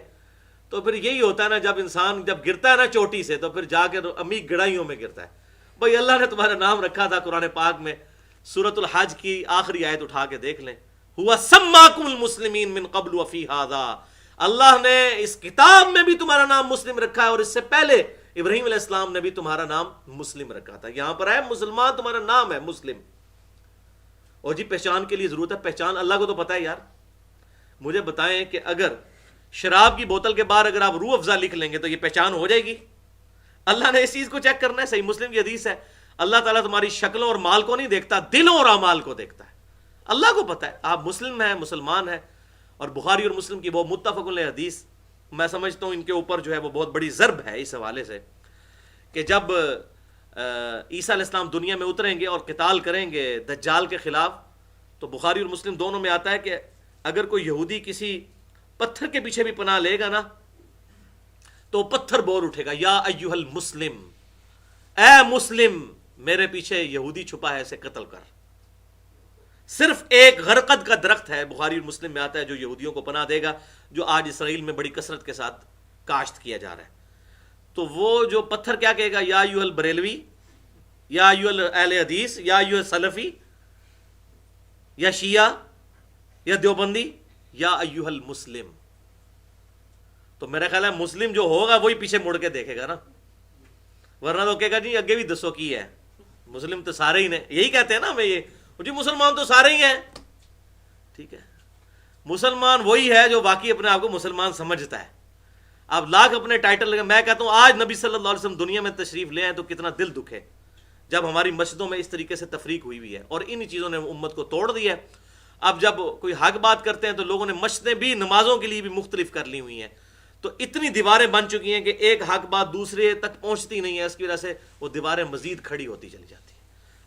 تو پھر یہی ہوتا ہے نا, جب انسان جب گرتا ہے نا چوٹی سے, تو پھر جا کے امی گڑائیوں میں گرتا ہے. بھائی اللہ نے تمہارا نام رکھا تھا قرآن پاک میں, سورۃ الحج کی آخری آیت اٹھا کے دیکھ لیں, ہوا سماکم المسلمین من قبل وفی ھذا, اللہ نے اس کتاب میں بھی تمہارا نام مسلم رکھا ہے, اور اس سے پہلے ابراہیم علیہ السلام نے بھی تمہارا نام مسلم رکھا تھا. یہاں پر ہے مسلمان, تمہارا نام ہے مسلم. اور جی پہچان کے لیے ضرورت ہے, پہچان اللہ کو تو پتہ ہے یار. مجھے بتائیں کہ اگر شراب کی بوتل کے باہر اگر آپ روح افزا لکھ لیں گے تو یہ پہچان ہو جائے گی؟ اللہ نے اس چیز کو چیک کرنا ہے. صحیح مسلم کی حدیث ہے, اللہ تعالیٰ تمہاری شکلوں اور مال کو نہیں دیکھتا, دلوں اور اعمال کو دیکھتا ہے. اللہ کو پتہ ہے آپ مسلم ہیں, مسلمان ہیں. اور بخاری اور مسلم کی وہ متفق علیہ حدیث, میں سمجھتا ہوں ان کے اوپر جو ہے وہ بہت بڑی ضرب ہے اس حوالے سے, کہ جب عیسیٰ علیہ السلام دنیا میں اتریں گے اور قتال کریں گے دجال کے خلاف, تو بخاری اور مسلم دونوں میں آتا ہے کہ اگر کوئی یہودی کسی پتھر کے پیچھے بھی پناہ لے گا نا, تو پتھر بول اٹھے گا, یا ایھا المسلم, اے مسلم میرے پیچھے یہودی چھپا ہے, اسے قتل کر. صرف ایک غرقد کا درخت ہے, بخاری اور مسلم میں آتا ہے, جو یہودیوں کو پناہ دے گا, جو آج اسرائیل میں بڑی کثرت کے ساتھ کاشت کیا جا رہا ہے. تو وہ جو پتھر کیا کہے گا, یا ایھا البریلوی, یا ایھا اہل حدیث, یا ایھا سلفی, یا شیعہ, یا دیوبندی, یا ایھا المسلم. تو میرا خیال ہے مسلم جو ہوگا وہی پیچھے مڑ کے دیکھے گا نا, ورنہ تو کہے گا جی اگے بھی دسو کی ہے, مسلم تو سارے ہی نے, یہی کہتے ہیں نا ہمیں, یہ جی مسلمان تو سارے ہی ہیں. ٹھیک ہے, مسلمان وہی ہے جو واقعی اپنے آپ کو مسلمان سمجھتا ہے. آپ لاکھ اپنے ٹائٹل لگے, میں کہتا ہوں آج نبی صلی اللہ علیہ وسلم دنیا میں تشریف لے آئے تو کتنا دل دکھے جب ہماری مسجدوں میں اس طریقے سے تفریق ہوئی ہوئی ہے, اور انہی چیزوں نے امت کو توڑ دیا ہے. اب جب کوئی حق بات کرتے ہیں تو لوگوں نے مسجدیں بھی نمازوں کے لیے بھی مختلف کر لی ہوئی ہیں, تو اتنی دیواریں بن چکی ہیں کہ ایک حق بات دوسرے تک پہنچتی نہیں ہے. اس کی وجہ سے وہ دیواریں مزید کھڑی ہوتی چلی جاتی ہیں.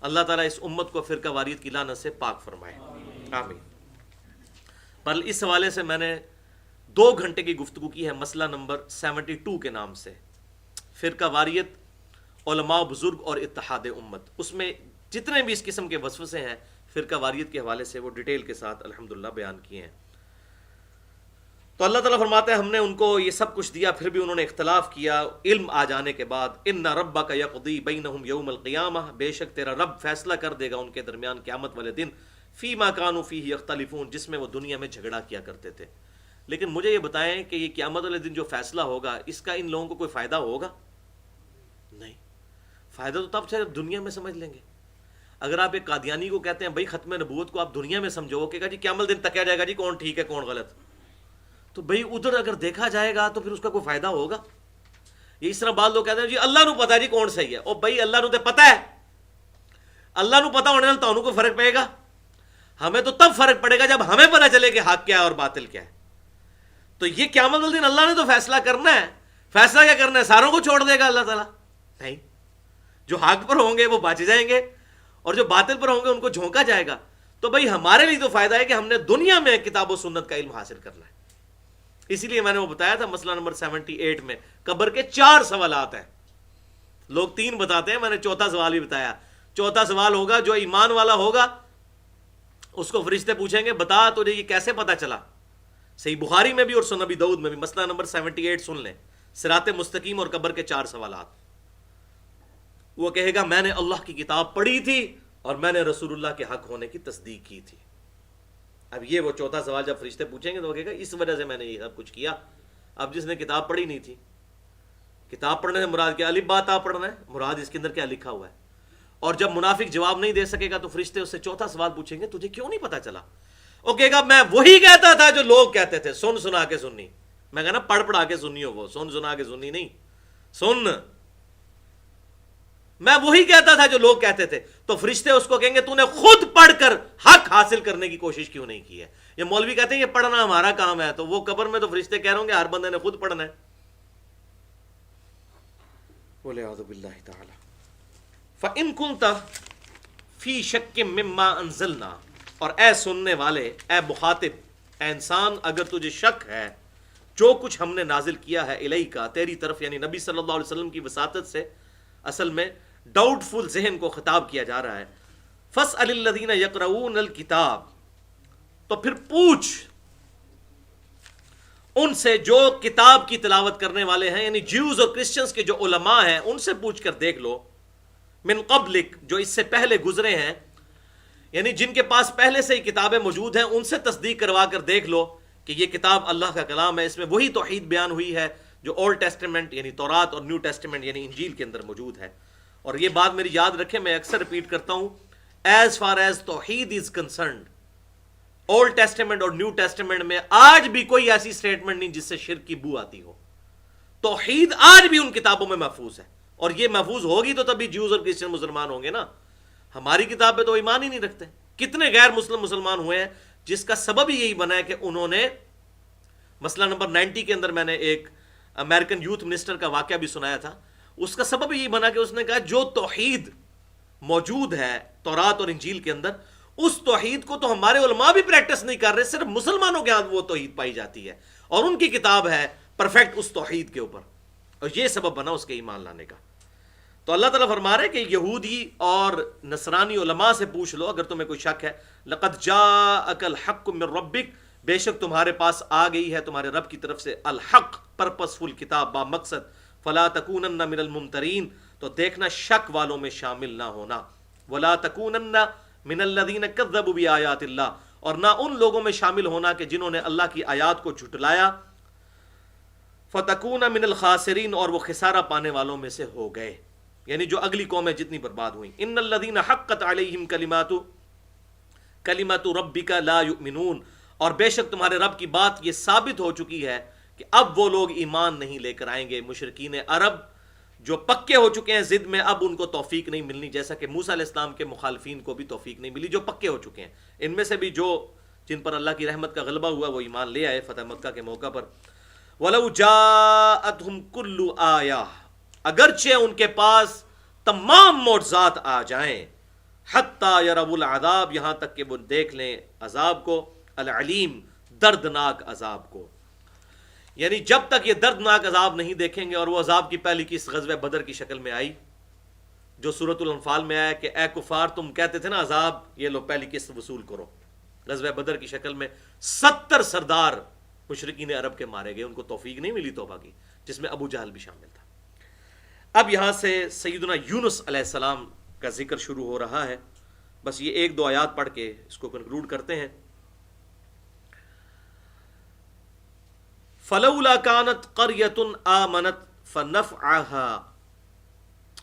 اللہ تعالیٰ اس امت کو فرقہ واریت کی لعنت سے پاک فرمائے, آمین. پر اس حوالے سے میں نے 2 گھنٹے کی گفتگو کی ہے, مسئلہ نمبر 72 کے نام سے, فرقہ واریت, علماء بزرگ اور اتحاد امت. اس میں جتنے بھی اس قسم کے وسوسے ہیں فرقہ واریت کے حوالے سے وہ ڈیٹیل کے ساتھ الحمدللہ بیان کیے ہیں. تو اللہ تعالیٰ فرماتا ہے ہم نے ان کو یہ سب کچھ دیا, پھر بھی انہوں نے اختلاف کیا علم آ جانے کے بعد. ان ربک یقضی بینہم یوم القیامہ, بے شک تیرا رب فیصلہ کر دے گا ان کے درمیان قیامت والے دن, فیما کانوا فیہ یختلفون, جس میں وہ دنیا میں جھگڑا کیا کرتے تھے. لیکن مجھے یہ بتائیں کہ یہ قیامت والے دن جو فیصلہ ہوگا اس کا ان لوگوں کو کوئی فائدہ ہوگا؟ نہیں. فائدہ تو تب سے دنیا میں سمجھ لیں گے. اگر آپ ایک قادیانی کو کہتے ہیں بھائی ختم نبوت کو آپ دنیا میں سمجھو, وہ کہے گا جی قیامت دن تکیا جائے گا جی کون ٹھیک ہے کون غلط, تو بھئی ادھر اگر دیکھا جائے گا تو پھر اس کا کوئی فائدہ ہوگا؟ یہ اس طرح بعض لوگ کہتے ہیں جی اللہ نو پتا جی کون صحیح ہے. او بھئی اللہ نو تے پتا ہے, اللہ نو پتا ہونے نال تانوں کو فرق پڑے گا؟ ہمیں تو تب فرق پڑے گا جب ہمیں پتا چلے کہ حق کیا ہے اور باطل کیا ہے. تو یہ قیامت والے دن اللہ نے تو فیصلہ کرنا ہے. فیصلہ کیا کرنا ہے؟ ساروں کو چھوڑ دے گا اللہ تعالیٰ؟ نہیں. جو حق پر ہوں گے وہ بچ جائیں گے, اور جو باطل پر ہوں گے ان کو جھونکا جائے گا. تو بھئی ہمارے لیے تو فائدہ ہے کہ ہم نے دنیا میں کتاب و سنت کا علم حاصل کرنا ہے. اسی لیے میں نے وہ بتایا تھا مسئلہ نمبر 78 میں قبر کے 4 سوالات ہیں. لوگ 3 بتاتے ہیں, میں نے چوتھا سوال بھی بتایا. چوتھا سوال ہوگا جو ایمان والا ہوگا اس کو فرشتے پوچھیں گے بتا تجھے یہ کیسے پتا چلا. صحیح بخاری میں بھی اور سنن ابی داؤد میں بھی مسئلہ نمبر 78 سن لیں, صراط مستقیم اور قبر کے 4 سوالات. وہ کہے گا میں نے اللہ کی کتاب پڑھی تھی اور میں نے رسول اللہ کے حق ہونے کی تصدیق کی تھی. اب یہ وہ چوتھا سوال جب فرشتے پوچھیں گے تو وہ کہے گا اس وجہ سے میں نے یہ سب کچھ کیا. اب جس نے کتاب پڑھی نہیں تھی, کتاب پڑھنے سے مراد کیا؟ الف با تا پڑھنا ہے, مراد اس کے اندر کیا لکھا ہوا ہے. اور جب منافق جواب نہیں دے سکے گا تو فرشتے اس سے چوتھا سوال پوچھیں گے تجھے کیوں نہیں پتا چلا؟ وہ کہے گا میں وہی کہتا تھا جو لوگ کہتے تھے, سن سنا کے سننی. میں کہنا پڑھ پڑھا کے سننی ہو, وہ سن سنا کے سننی نہیں, سن. میں وہی کہتا تھا جو لوگ کہتے تھے. تو فرشتے اس کو کہیں گے تو نے خود پڑھ کر حق حاصل کرنے کی کوشش کیوں نہیں کی ہے؟ یہ مولوی کہتے ہیں یہ پڑھنا ہمارا کام ہے, تو وہ قبر میں تو فرشتے کہہ رہے ہوں گے ہر بندے نے خود پڑھنا ہے. بولے اعوذ باللہ تعالی. فَإِن كُنْتَ فِي شَكٍّ مِّمَّا أَنزَلْنَا, اور اے سننے والے, اے مخاطب, اے انسان, اگر تجھے شک ہے جو کچھ ہم نے نازل کیا ہے الیکا, تیری طرف, یعنی نبی صلی اللہ علیہ وسلم کی وساطت سے. اصل میں ڈاؤٹ فل ذہن کو خطاب کیا جا رہا ہے. فَاسْأَلِ الَّذِينَ يَقْرَؤُونَ الْكِتَابَ، تو پھر پوچھ ان سے جو کتاب کی تلاوت کرنے والے ہیں، یعنی جیوز اور کرسچنز کے جو علماء ہیں ان سے پوچھ کر دیکھ لو، من قبلک، جو اس سے پہلے گزرے ہیں، یعنی جن کے پاس پہلے سے ہی کتابیں موجود ہیں ان سے تصدیق کروا کر دیکھ لو کہ یہ کتاب اللہ کا کلام ہے، اس میں وہی توحید بیان ہوئی ہے جو اولڈ ٹیسٹمنٹ یعنی تورات اور نیو ٹیسٹمنٹ یعنی انجیل کے اندر موجود ہے. اور یہ بات میری یاد رکھیں، میں اکثر ریپیٹ کرتا ہوں، ایز فار ایز توحید از کنسرنڈ، اولڈ ٹیسٹمنٹ اور نیو ٹیسٹمنٹ میں آج بھی کوئی ایسی سٹیٹمنٹ نہیں جس سے شرک کی بو آتی ہو. توحید آج بھی ان کتابوں میں محفوظ ہے، اور یہ محفوظ ہوگی تو تبھی جیوز اور کرسچن مسلمان ہوں گے نا. ہماری کتاب پہ تو ایمان ہی نہیں رکھتے. کتنے غیر مسلم مسلمان ہوئے ہیں جس کا سبب ہی یہی بنا ہے کہ انہوں نے، مسئلہ نمبر 90 کے اندر میں نے ایک امریکن یوتھ منسٹر کا واقعہ بھی سنایا تھا، اس کا سبب یہی بنا کہ اس نے کہا جو توحید موجود ہے تورات اور انجیل کے اندر، اس توحید کو تو ہمارے علماء بھی پریکٹس نہیں کر رہے، صرف مسلمانوں کے ہاتھ وہ توحید پائی جاتی ہے، اور ان کی کتاب ہے پرفیکٹ اس توحید کے اوپر، اور یہ سبب بنا اس کے ایمان لانے کا. تو اللہ تعالیٰ فرما رہے کہ یہودی اور نصرانی علماء سے پوچھ لو اگر تمہیں کوئی شک ہے. لقد جاءک الحق من ربک، بے شک تمہارے پاس آ گئی ہے تمہارے رب کی طرف سے الحق، پرپسفل کتاب با مقصد، فلا تکونن من الممترین، تو دیکھنا شک والوں میں شامل نہ ہونا، ولا تکونن من الذین کذبوا بآیات اللہ، اور نہ ان لوگوں میں شامل ہونا کہ جنہوں نے اللہ کی آیات کو جھٹلایا، فتکون من الخاسرین، اور وہ خسارہ پانے والوں میں سے ہو گئے، یعنی جو اگلی قومیں جتنی برباد ہوئیں. ان الذین حقت علیہم کلمات ربک لا یؤمنون، اور بے شک تمہارے رب کی بات یہ ثابت ہو چکی ہے کہ اب وہ لوگ ایمان نہیں لے کر آئیں گے. مشرکین عرب جو پکے ہو چکے ہیں ضد میں، اب ان کو توفیق نہیں ملنی، جیسا کہ موسیٰ علیہ السلام کے مخالفین کو بھی توفیق نہیں ملی جو پکے ہو چکے ہیں. ان میں سے بھی جو جن پر اللہ کی رحمت کا غلبہ ہوا وہ ایمان لے آئے فتح مکہ کے موقع پر. وَلَوْ جَاءَتْهُمْ كُلُّ آیَةٍ، اگرچہ ان کے پاس تمام معجزات آ جائیں، حتیٰ یروا العذاب، یہاں تک کہ وہ دیکھ لیں عذاب کو، العلیم، دردناک عذاب کو. یعنی جب تک یہ دردناک عذاب نہیں دیکھیں گے، اور وہ عذاب کی پہلی قسط غزوہ بدر کی شکل میں آئی جو سورۃ الانفال میں آیا کہ اے کفار تم کہتے تھے نا عذاب، یہ لو پہلی قسط وصول کرو. غزوہ بدر کی شکل میں 70 سردار مشرکین عرب کے مارے گئے، ان کو توفیق نہیں ملی توبہ کی، جس میں ابو جہل بھی شامل تھا. اب یہاں سے سیدنا یونس علیہ السلام کا ذکر شروع ہو رہا ہے. بس یہ ایک دو آیات پڑھ کے اس کو کنکلوڈ کرتے ہیں. فَلَوْلَا كَانَتْ قَرْيَةٌ آمَنَتْ فَنَفْعَهَا،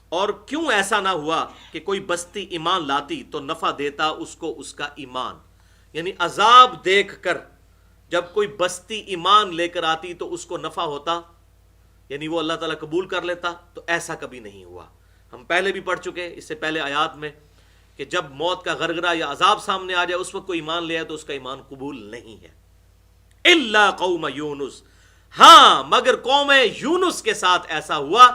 اور کیوں ایسا نہ ہوا کہ کوئی بستی ایمان لاتی تو نفع دیتا اس کو اس کا ایمان. یعنی عذاب دیکھ کر جب کوئی بستی ایمان لے کر آتی تو اس کو نفع ہوتا، یعنی وہ اللہ تعالیٰ قبول کر لیتا. تو ایسا کبھی نہیں ہوا. ہم پہلے بھی پڑھ چکے اس سے پہلے آیات میں کہ جب موت کا غرغرہ یا عذاب سامنے آ جائے اس وقت کوئی ایمان لے آئے تو اس کا ایمان قبول نہیں ہے. الا قوم یونس، ہاں مگر قوم یونس کے ساتھ ایسا ہوا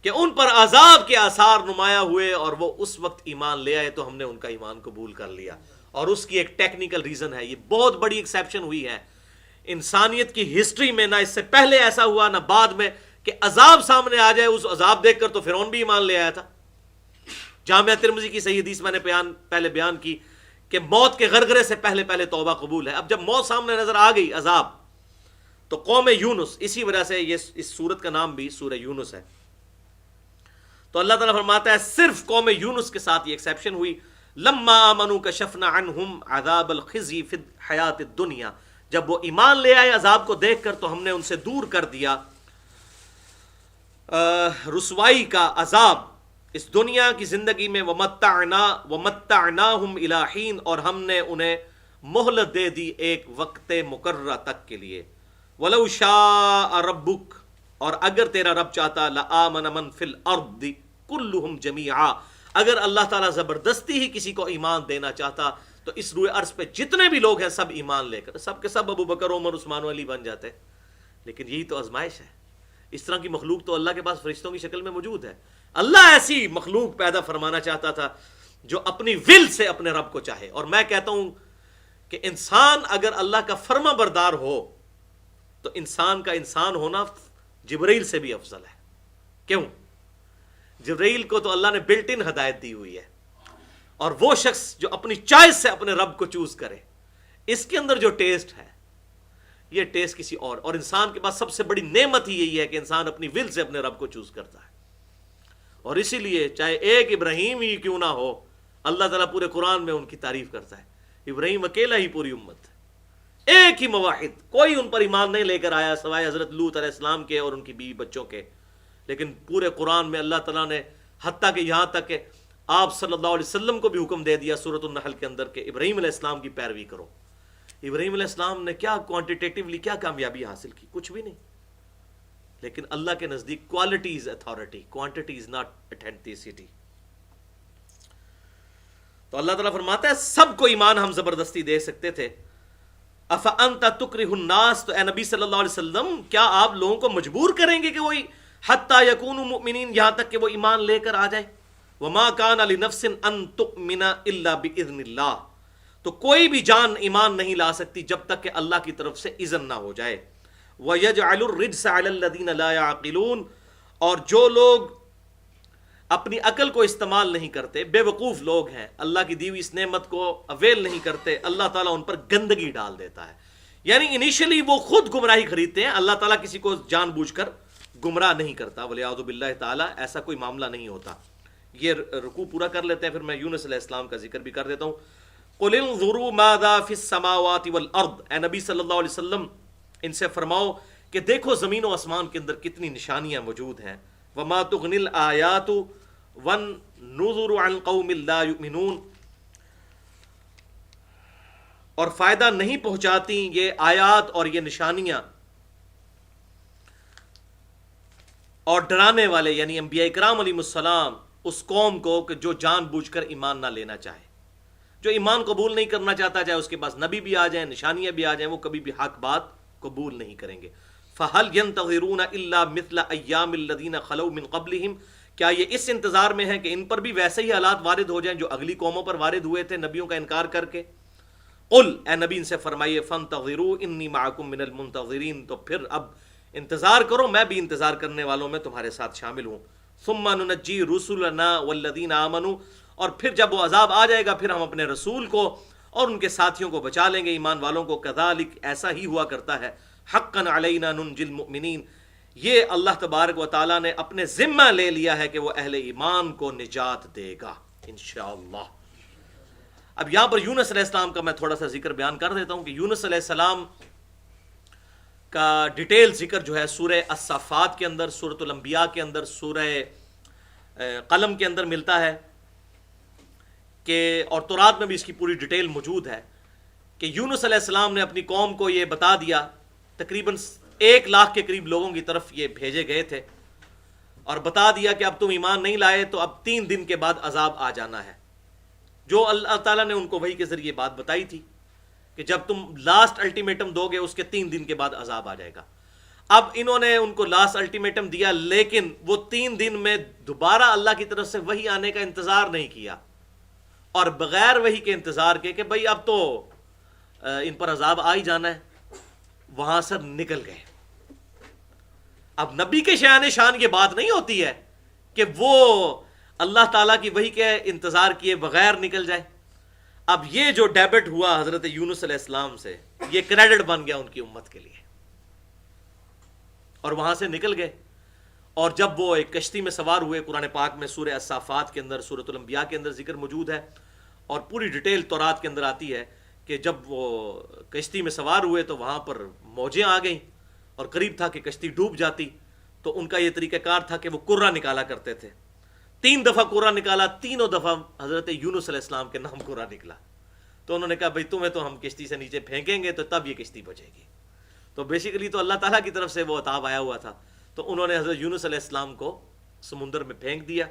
کہ ان پر عذاب کے آثار نمایاں ہوئے اور وہ اس وقت ایمان لے آئے تو ہم نے ان کا ایمان قبول کر لیا. اور اس کی ایک ٹیکنیکل ریزن ہے، یہ بہت بڑی ایکسیپشن ہوئی ہے انسانیت کی ہسٹری میں، نہ اس سے پہلے ایسا ہوا نہ بعد میں کہ عذاب سامنے آ جائے. اس عذاب دیکھ کر تو فرعون بھی ایمان لے آیا تھا. جامعہ ترمذی کی صحیح حدیث میں نے پہلے بیان کی کہ موت کے غرغرے سے پہلے توبہ قبول ہے. اب جب موت سامنے نظر آ گئی عذاب، تو قوم یونس، اسی وجہ سے یہ اس سورت کا نام بھی سورہ یونس ہے. تو اللہ تعالیٰ فرماتا ہے صرف قوم یونس کے ساتھ یہ ایکسیپشن ہوئی. لما آمنوا کشفنا عنہم عذاب الخزی فی الحیات الدنیا، جب وہ ایمان لے آئے عذاب کو دیکھ کر تو ہم نے ان سے دور کر دیا رسوائی کا عذاب اس دنیا کی زندگی میں. ومتعناہم الی حین، اور ہم نے انہیں مہلت دے دی ایک وقت مقررہ تک کے لیے. ولو شاء ربک، اور اگر تیرا رب چاہتا، لآمن من فی الارض کلہم جمیعا، اگر اللہ تعالیٰ زبردستی ہی کسی کو ایمان دینا چاہتا تو اس روئے عرض پہ جتنے بھی لوگ ہیں سب ایمان لے کر، سب کے سب ابو بکر عمر عثمان و علی بن جاتے. لیکن یہی تو آزمائش ہے. اس طرح کی مخلوق تو اللہ کے پاس فرشتوں کی شکل میں موجود ہے. اللہ ایسی مخلوق پیدا فرمانا چاہتا تھا جو اپنی ول سے اپنے رب کو چاہے. اور میں کہتا ہوں کہ انسان اگر اللہ کا فرما بردار ہو تو انسان کا انسان ہونا جبرائیل سے بھی افضل ہے. کیوں؟ جبرائیل کو تو اللہ نے بلٹ ان ہدایت دی ہوئی ہے، اور وہ شخص جو اپنی چوائس سے اپنے رب کو چوز کرے، اس کے اندر جو ٹیسٹ ہے یہ ٹیسٹ کسی اور انسان کے پاس سب سے بڑی نعمت ہی یہی ہے کہ انسان اپنی ول سے اپنے رب کو چوز کرتا ہے. اور اسی لیے چاہے ایک ابراہیم ہی کیوں نہ ہو، اللہ تعالیٰ پورے قرآن میں ان کی تعریف کرتا ہے. ابراہیم اکیلا ہی پوری امت ہے، ایک ہی مواحد، کوئی ان پر ایمان نہیں لے کر آیا سوائے حضرت لوط علیہ السلام کے اور ان کی بیوی بچوں کے. لیکن پورے قرآن میں اللہ تعالیٰ نے حتیٰ کہ یہاں تک کہ آپ صلی اللہ علیہ وسلم کو بھی حکم دے دیا سورۃ النحل کے اندر کہ ابراہیم علیہ السلام کی پیروی کرو. ابراہیم علیہ السلام نے کیا کوانٹیٹیولی کیا کامیابی حاصل کی؟ کچھ بھی نہیں. لیکن اللہ کے نزدیک quality is authority, quantity is not authenticity. تو اللہ تعالیٰ فرماتا ہے سب کو ایمان ہم زبردستی دے سکتے تھے. افانت تکرہ الناس، تو اے نبی صلی اللہ علیہ وسلم کیا آپ لوگوں کو مجبور کریں گے کہ وہی حتی یکونوا مؤمنین، یہاں تک کہ وہ ایمان لے کر آ جائے. وما کان لنفس ان تؤمن الا باذن اللہ، تو کوئی بھی جان ایمان نہیں لا سکتی جب تک کہ اللہ کی طرف سے اذن نہ ہو جائے. وَيَجْعَلُ الرِّجْسَ عَلَى الَّذِينَ لَا يَعْقِلُونَ، اور جو لوگ اپنی عقل کو استعمال نہیں کرتے، بے وقوف لوگ ہیں، اللہ کی دی ہوئی اس نعمت کو اویل نہیں کرتے، اللہ تعالیٰ ان پر گندگی ڈال دیتا ہے. یعنی انیشلی وہ خود گمراہی خریدتے ہیں، اللہ تعالیٰ کسی کو جان بوجھ کر گمراہ نہیں کرتا. وَلِيَعُوذُ بِاللَّهِ تعالیٰ، ایسا کوئی معاملہ نہیں ہوتا. یہ رکوع پورا کر لیتے ہیں، پھر میں یونس علیہ السلام کا ذکر بھی کر دیتا ہوں. قُلِ انظُرُوا مَاذَا فِي السَّمَاوَاتِ وَالْأَرْضِ، اے نبی صلی اللہ علیہ وسلم ان سے فرماؤ کہ دیکھو زمین و آسمان کے اندر کتنی نشانیاں موجود ہیں. وَمَا تُغْنِي الْآيَاتُ وَالنُّذُرُ عَنْ قَوْمٍ لَا يُؤْمِنُونَ، اور فائدہ نہیں پہنچاتی یہ آیات اور یہ نشانیاں اور ڈرانے والے یعنی انبیاء کرام علیہ السلام اس قوم کو کہ جو جان بوجھ کر ایمان نہ لینا چاہے، جو ایمان قبول نہیں کرنا چاہتا، چاہے اس کے پاس نبی بھی آ جائیں، نشانیاں بھی آ جائیں، وہ کبھی بھی حق بات قبول نہیں کریں گے. فَهَلْ يَنْتَظِرُونَ إِلَّا مِثْلَ أَيَّامِ الَّذِينَ خَلَوْا مِنْ قَبْلِهِمْ، کیا یہ اس انتظار میں ہے کہ ان پر بھی ویسے ہی حالات وارد ہو جائیں جو اگلی قوموں پر وارد ہوئے تھے نبیوں کا انکار کر کے. قل، اے نبی ان سے فرمائیے، فَانْتَظِرُوا إِنِّي مَعَكُم مِّنَ الْمُنْتَظِرِينَ، تو پھر اب انتظار کرو، میں بھی انتظار کرنے والوں میں تمہارے ساتھ شامل ہوں. ثُمَّ نُنَجِّي رُسُلَنَا وَالَّذِينَ آمَنُوا، اور پھر جب وہ عذاب آ جائے گا پھر ہم اپنے رسول کو اور ان کے ساتھیوں کو بچا لیں گے، ایمان والوں کو. کذالک، ایسا ہی ہوا کرتا ہے. حقا علینا ننجی المؤمنین، یہ اللہ تبارک و تعالیٰ نے اپنے ذمہ لے لیا ہے کہ وہ اہل ایمان کو نجات دے گا انشاءاللہ. اب یہاں پر یونس علیہ السلام کا میں تھوڑا سا ذکر بیان کر دیتا ہوں کہ یونس علیہ السلام کا ڈیٹیل ذکر جو ہے سورہ الصافات کے اندر، سورۃ الانبیاء کے اندر، سورہ قلم کے اندر ملتا ہے کہ، اور تورات میں بھی اس کی پوری ڈیٹیل موجود ہے کہ یونس علیہ السلام نے اپنی قوم کو یہ بتا دیا، تقریباً 1,00,000 کے قریب لوگوں کی طرف یہ بھیجے گئے تھے، اور بتا دیا کہ اب تم ایمان نہیں لائے تو اب 3 دن کے بعد عذاب آ جانا ہے، جو اللہ تعالیٰ نے ان کو وحی کے ذریعے بات بتائی تھی کہ جب تم لاسٹ الٹیمیٹم دو گے اس کے 3 دن کے بعد عذاب آ جائے گا. اب انہوں نے ان کو لاسٹ الٹیمیٹم دیا، لیکن وہ 3 دن میں دوبارہ اللہ کی طرف سے وحی آنے کا انتظار نہیں کیا، اور بغیر وحی کے انتظار کے کہ بھئی اب تو ان پر عذاب آ ہی جانا ہے، وہاں سے نکل گئے. اب نبی کے شان شان یہ بات نہیں ہوتی ہے کہ وہ اللہ تعالیٰ کی وحی کے انتظار کیے بغیر نکل جائے. اب یہ جو ڈیبٹ ہوا حضرت یونس علیہ السلام سے، یہ کریڈٹ بن گیا ان کی امت کے لیے، اور وہاں سے نکل گئے. اور جب وہ ایک کشتی میں سوار ہوئے، قرآن پاک میں سورہ الصافات کے اندر، سورۃ الانبیاء کے اندر ذکر موجود ہے، اور پوری ڈیٹیل تورات کے اندر آتی ہے کہ جب وہ کشتی میں سوار ہوئے تو وہاں پر موجیں آ گئیں اور قریب تھا کہ کشتی ڈوب جاتی. تو ان کا یہ طریقہ کار تھا کہ وہ کرہ نکالا کرتے تھے. 3 دفعہ کرہ نکالا، تینوں دفعہ حضرت یونس علیہ السلام کے نام کرہ نکلا. تو انہوں نے کہا بھئی تمہیں تو ہم کشتی سے نیچے پھینکیں گے تو تب یہ کشتی بچے گی. تو بیسیکلی تو اللہ تعالیٰ کی طرف سے وہ عذاب آیا ہوا تھا. تو انہوں نے حضرت یونس علیہ السلام کو سمندر میں پھینک دیا،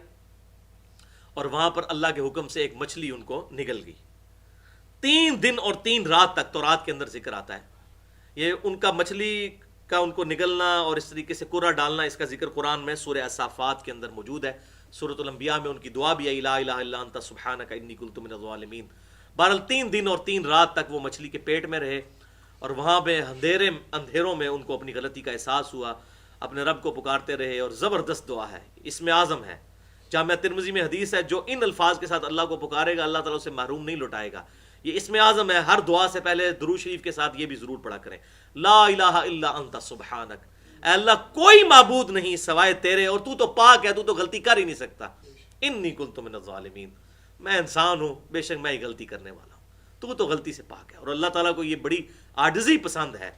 اور وہاں پر اللہ کے حکم سے ایک مچھلی ان کو نگل گئی. 3 دن اور 3 رات تک تورات کے اندر ذکر آتا ہے. یہ ان کا مچھلی کا ان کو نگلنا اور اس طریقے سے کرہ ڈالنا، اس کا ذکر قرآن میں سورہ الصافات کے اندر موجود ہے. سورۃ الانبیاء میں ان کی دعا بھی ہے، لا الہ الا انت سبحانک انی کنت من الظالمین. بہرحال 3 دن اور 3 رات تک وہ مچھلی کے پیٹ میں رہے، اور وہاں پہ اندھیروں میں ان کو اپنی غلطی کا احساس ہوا، اپنے رب کو پکارتے رہے. اور زبردست دعا ہے، اس میں اعظم ہے جامعہ ترمذی میں حدیث ہے جو ان الفاظ کے ساتھ اللہ کو پکارے گا اللہ تعالیٰ اسے محروم نہیں لوٹائے گا. یہ اسم اعظم ہے. ہر دعا سے پہلے درود شریف کے ساتھ یہ بھی ضرور پڑھا کریں, لا الہ الا انت سبحانک, اے اللہ کوئی معبود نہیں سوائے تیرے اور تو تو پاک ہے, تو تو غلطی کر ہی نہیں سکتا. انی کنت من الظالمین, میں انسان ہوں, بے شک میں ہی غلطی کرنے والا ہوں, تو تو غلطی سے پاک ہے. اور اللہ تعالیٰ کو یہ بڑی عاجزی پسند ہے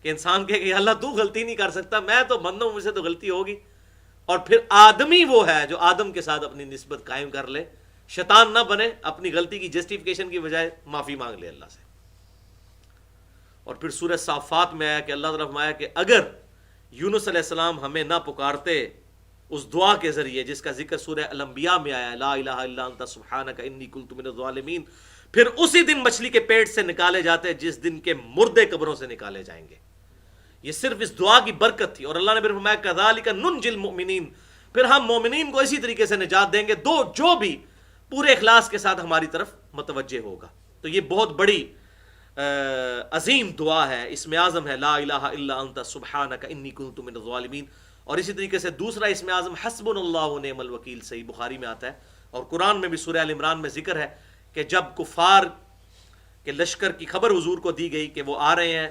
کہ انسان کہے کہ اللہ تو غلطی نہیں کر سکتا, میں تو بندہ ہوں, مجھ سے تو غلطی ہوگی. اور پھر آدمی وہ ہے جو آدم کے ساتھ اپنی نسبت قائم کر لے, شیطان نہ بنے, اپنی غلطی کی جسٹیفیکیشن کی بجائے معافی مانگ لے اللہ سے. اور پھر سورہ صافات میں آیا کہ اللہ تعالیٰ فرمایا کہ اگر یونس علیہ السلام ہمیں نہ پکارتے اس دعا کے ذریعے جس کا ذکر سورہ الانبیاء میں آیا, لا الہ الا انت سبحانک انی کنت من الظالمین, پھر اسی دن مچھلی کے پیٹ سے نکالے جاتے جس دن کے مردے قبروں سے نکالے جائیں گے. یہ صرف اس دعا کی برکت تھی. اور اللہ نے پھر فرمایا کذالک ننجی المؤمنین, پھر ہم مومنین کو اسی طریقے سے نجات دیں گے جو بھی پورے اخلاص کے ساتھ ہماری طرف متوجہ ہوگا. تو یہ بہت بڑی عظیم دعا ہے, اسم اعظم ہے لا الہ الا انت سبحانک انی کنت من الظالمین. اور اسی طریقے سے دوسرا اسم اعظم حسبنا اللہ ونعم الوکیل, صحیح بخاری میں آتا ہے. اور قرآن میں بھی سورہ ال عمران میں ذکر ہے کہ جب کفار کے لشکر کی خبر حضور کو دی گئی کہ وہ آ رہے ہیں,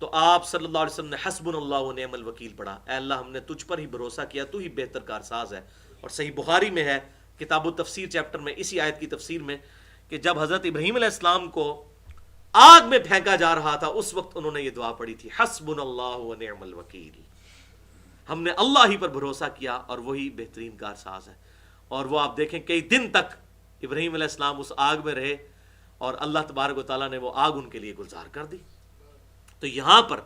تو آپ صلی اللہ علیہ وسلم نے حسبنا اللہ ونعم الوکیل پڑھا, اے اللہ ہم نے تجھ پر ہی بھروسہ کیا, تو ہی بہتر کارساز ہے. اور صحیح بخاری میں ہے کتاب التفسیر چیپٹر میں اسی آیت کی تفسیر میں کہ جب حضرت ابراہیم علیہ السلام کو آگ میں پھینکا جا رہا تھا اس وقت انہوں نے یہ دعا پڑھی تھی, حسبنا اللہ ونعم الوکیل, ہم نے اللہ ہی پر بھروسہ کیا اور وہی بہترین کارساز ہے. اور وہ آپ دیکھیں کئی دن تک ابراہیم علیہ السلام اس آگ میں رہے اور اللہ تبارک و تعالیٰ نے وہ آگ ان کے لیے گلزار کر دی. تو یہاں پر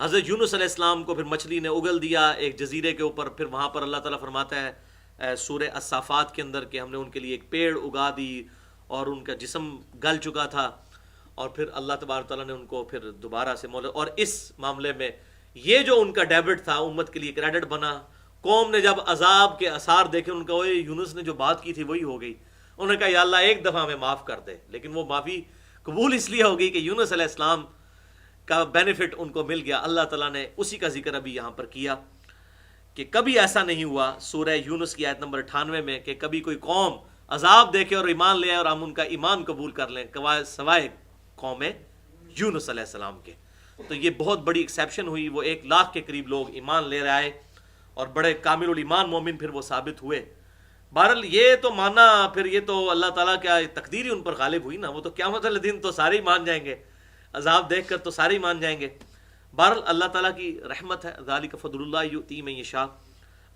حضرت یونس علیہ السلام کو پھر مچھلی نے اگل دیا ایک جزیرے کے اوپر. پھر وہاں پر اللہ تعالیٰ فرماتا ہے سورہ الصافات کے اندر کہ ہم نے ان کے لیے ایک پیڑ اگا دی اور ان کا جسم گل چکا تھا, اور پھر اللہ تبارک تعالیٰ نے ان کو پھر دوبارہ سے مولا. اور اس معاملے میں یہ جو ان کا ڈیبٹ تھا امت کے لیے کریڈٹ بنا. قوم نے جب عذاب کے آثار دیکھے ان کا وہ یونس نے جو بات کی تھی وہی ہو گئی. انہوں نے کہا یا اللہ ایک دفعہ ہمیں معاف کر دے, لیکن وہ معافی قبول اس لیے ہو گئی کہ یونس علیہ السلام کا بینیفٹ ان کو مل گیا. اللہ تعالیٰ نے اسی کا ذکر ابھی یہاں پر کیا کہ کبھی ایسا نہیں ہوا سورہ یونس کی آیت نمبر 98 میں کہ کبھی کوئی قوم عذاب دیکھے اور ایمان لے آئے اور ہم ان کا ایمان قبول کر لیں سوائے قوم یونس علیہ السلام کے. تو یہ بہت بڑی ایکسیپشن ہوئی, وہ 1 لاکھ کے قریب لوگ ایمان لے رہے آئے اور بڑے کامل الایمان مومن پھر وہ ثابت ہوئے. بہرحال یہ تو مانا پھر یہ تو اللہ تعالیٰ کیا تقدیر ہی ان پر غالب ہوئی نا, وہ تو قیامت والے دن تو سارے ہی مان جائیں گے, عذاب دیکھ کر تو سارے ہی مان جائیں گے. بہرحال اللہ تعالیٰ کی رحمت ہے, ذالک فضل اللہ یؤتی من یشاء,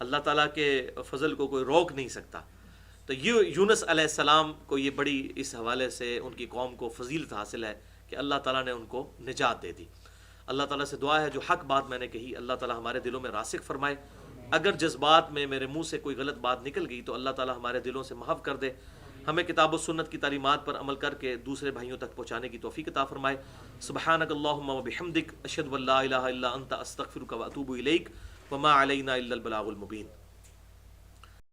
اللہ تعالیٰ کے فضل کو کوئی روک نہیں سکتا. تو یونس علیہ السلام کو یہ بڑی اس حوالے سے ان کی قوم کو فضیلت حاصل ہے کہ اللہ تعالیٰ نے ان کو نجات دے دی. اللہ تعالیٰ سے دعا ہے جو حق بات میں نے کہی اللہ تعالیٰ ہمارے دلوں میں راسخ فرمائے. اگر جذبات میں میرے منہ سے کوئی غلط بات نکل گئی تو اللہ تعالیٰ ہمارے دلوں سے محو کر دے. ہمیں کتاب و سنت کی تعلیمات پر عمل کر کے دوسرے بھائیوں تک پہنچانے کی توفیق عطا فرمائے. سبحانک اللہم و بحمدک اشہد ان لا الہ الا انت استغفرک و اتوب الیک وما علینا الا البلاغ المبین.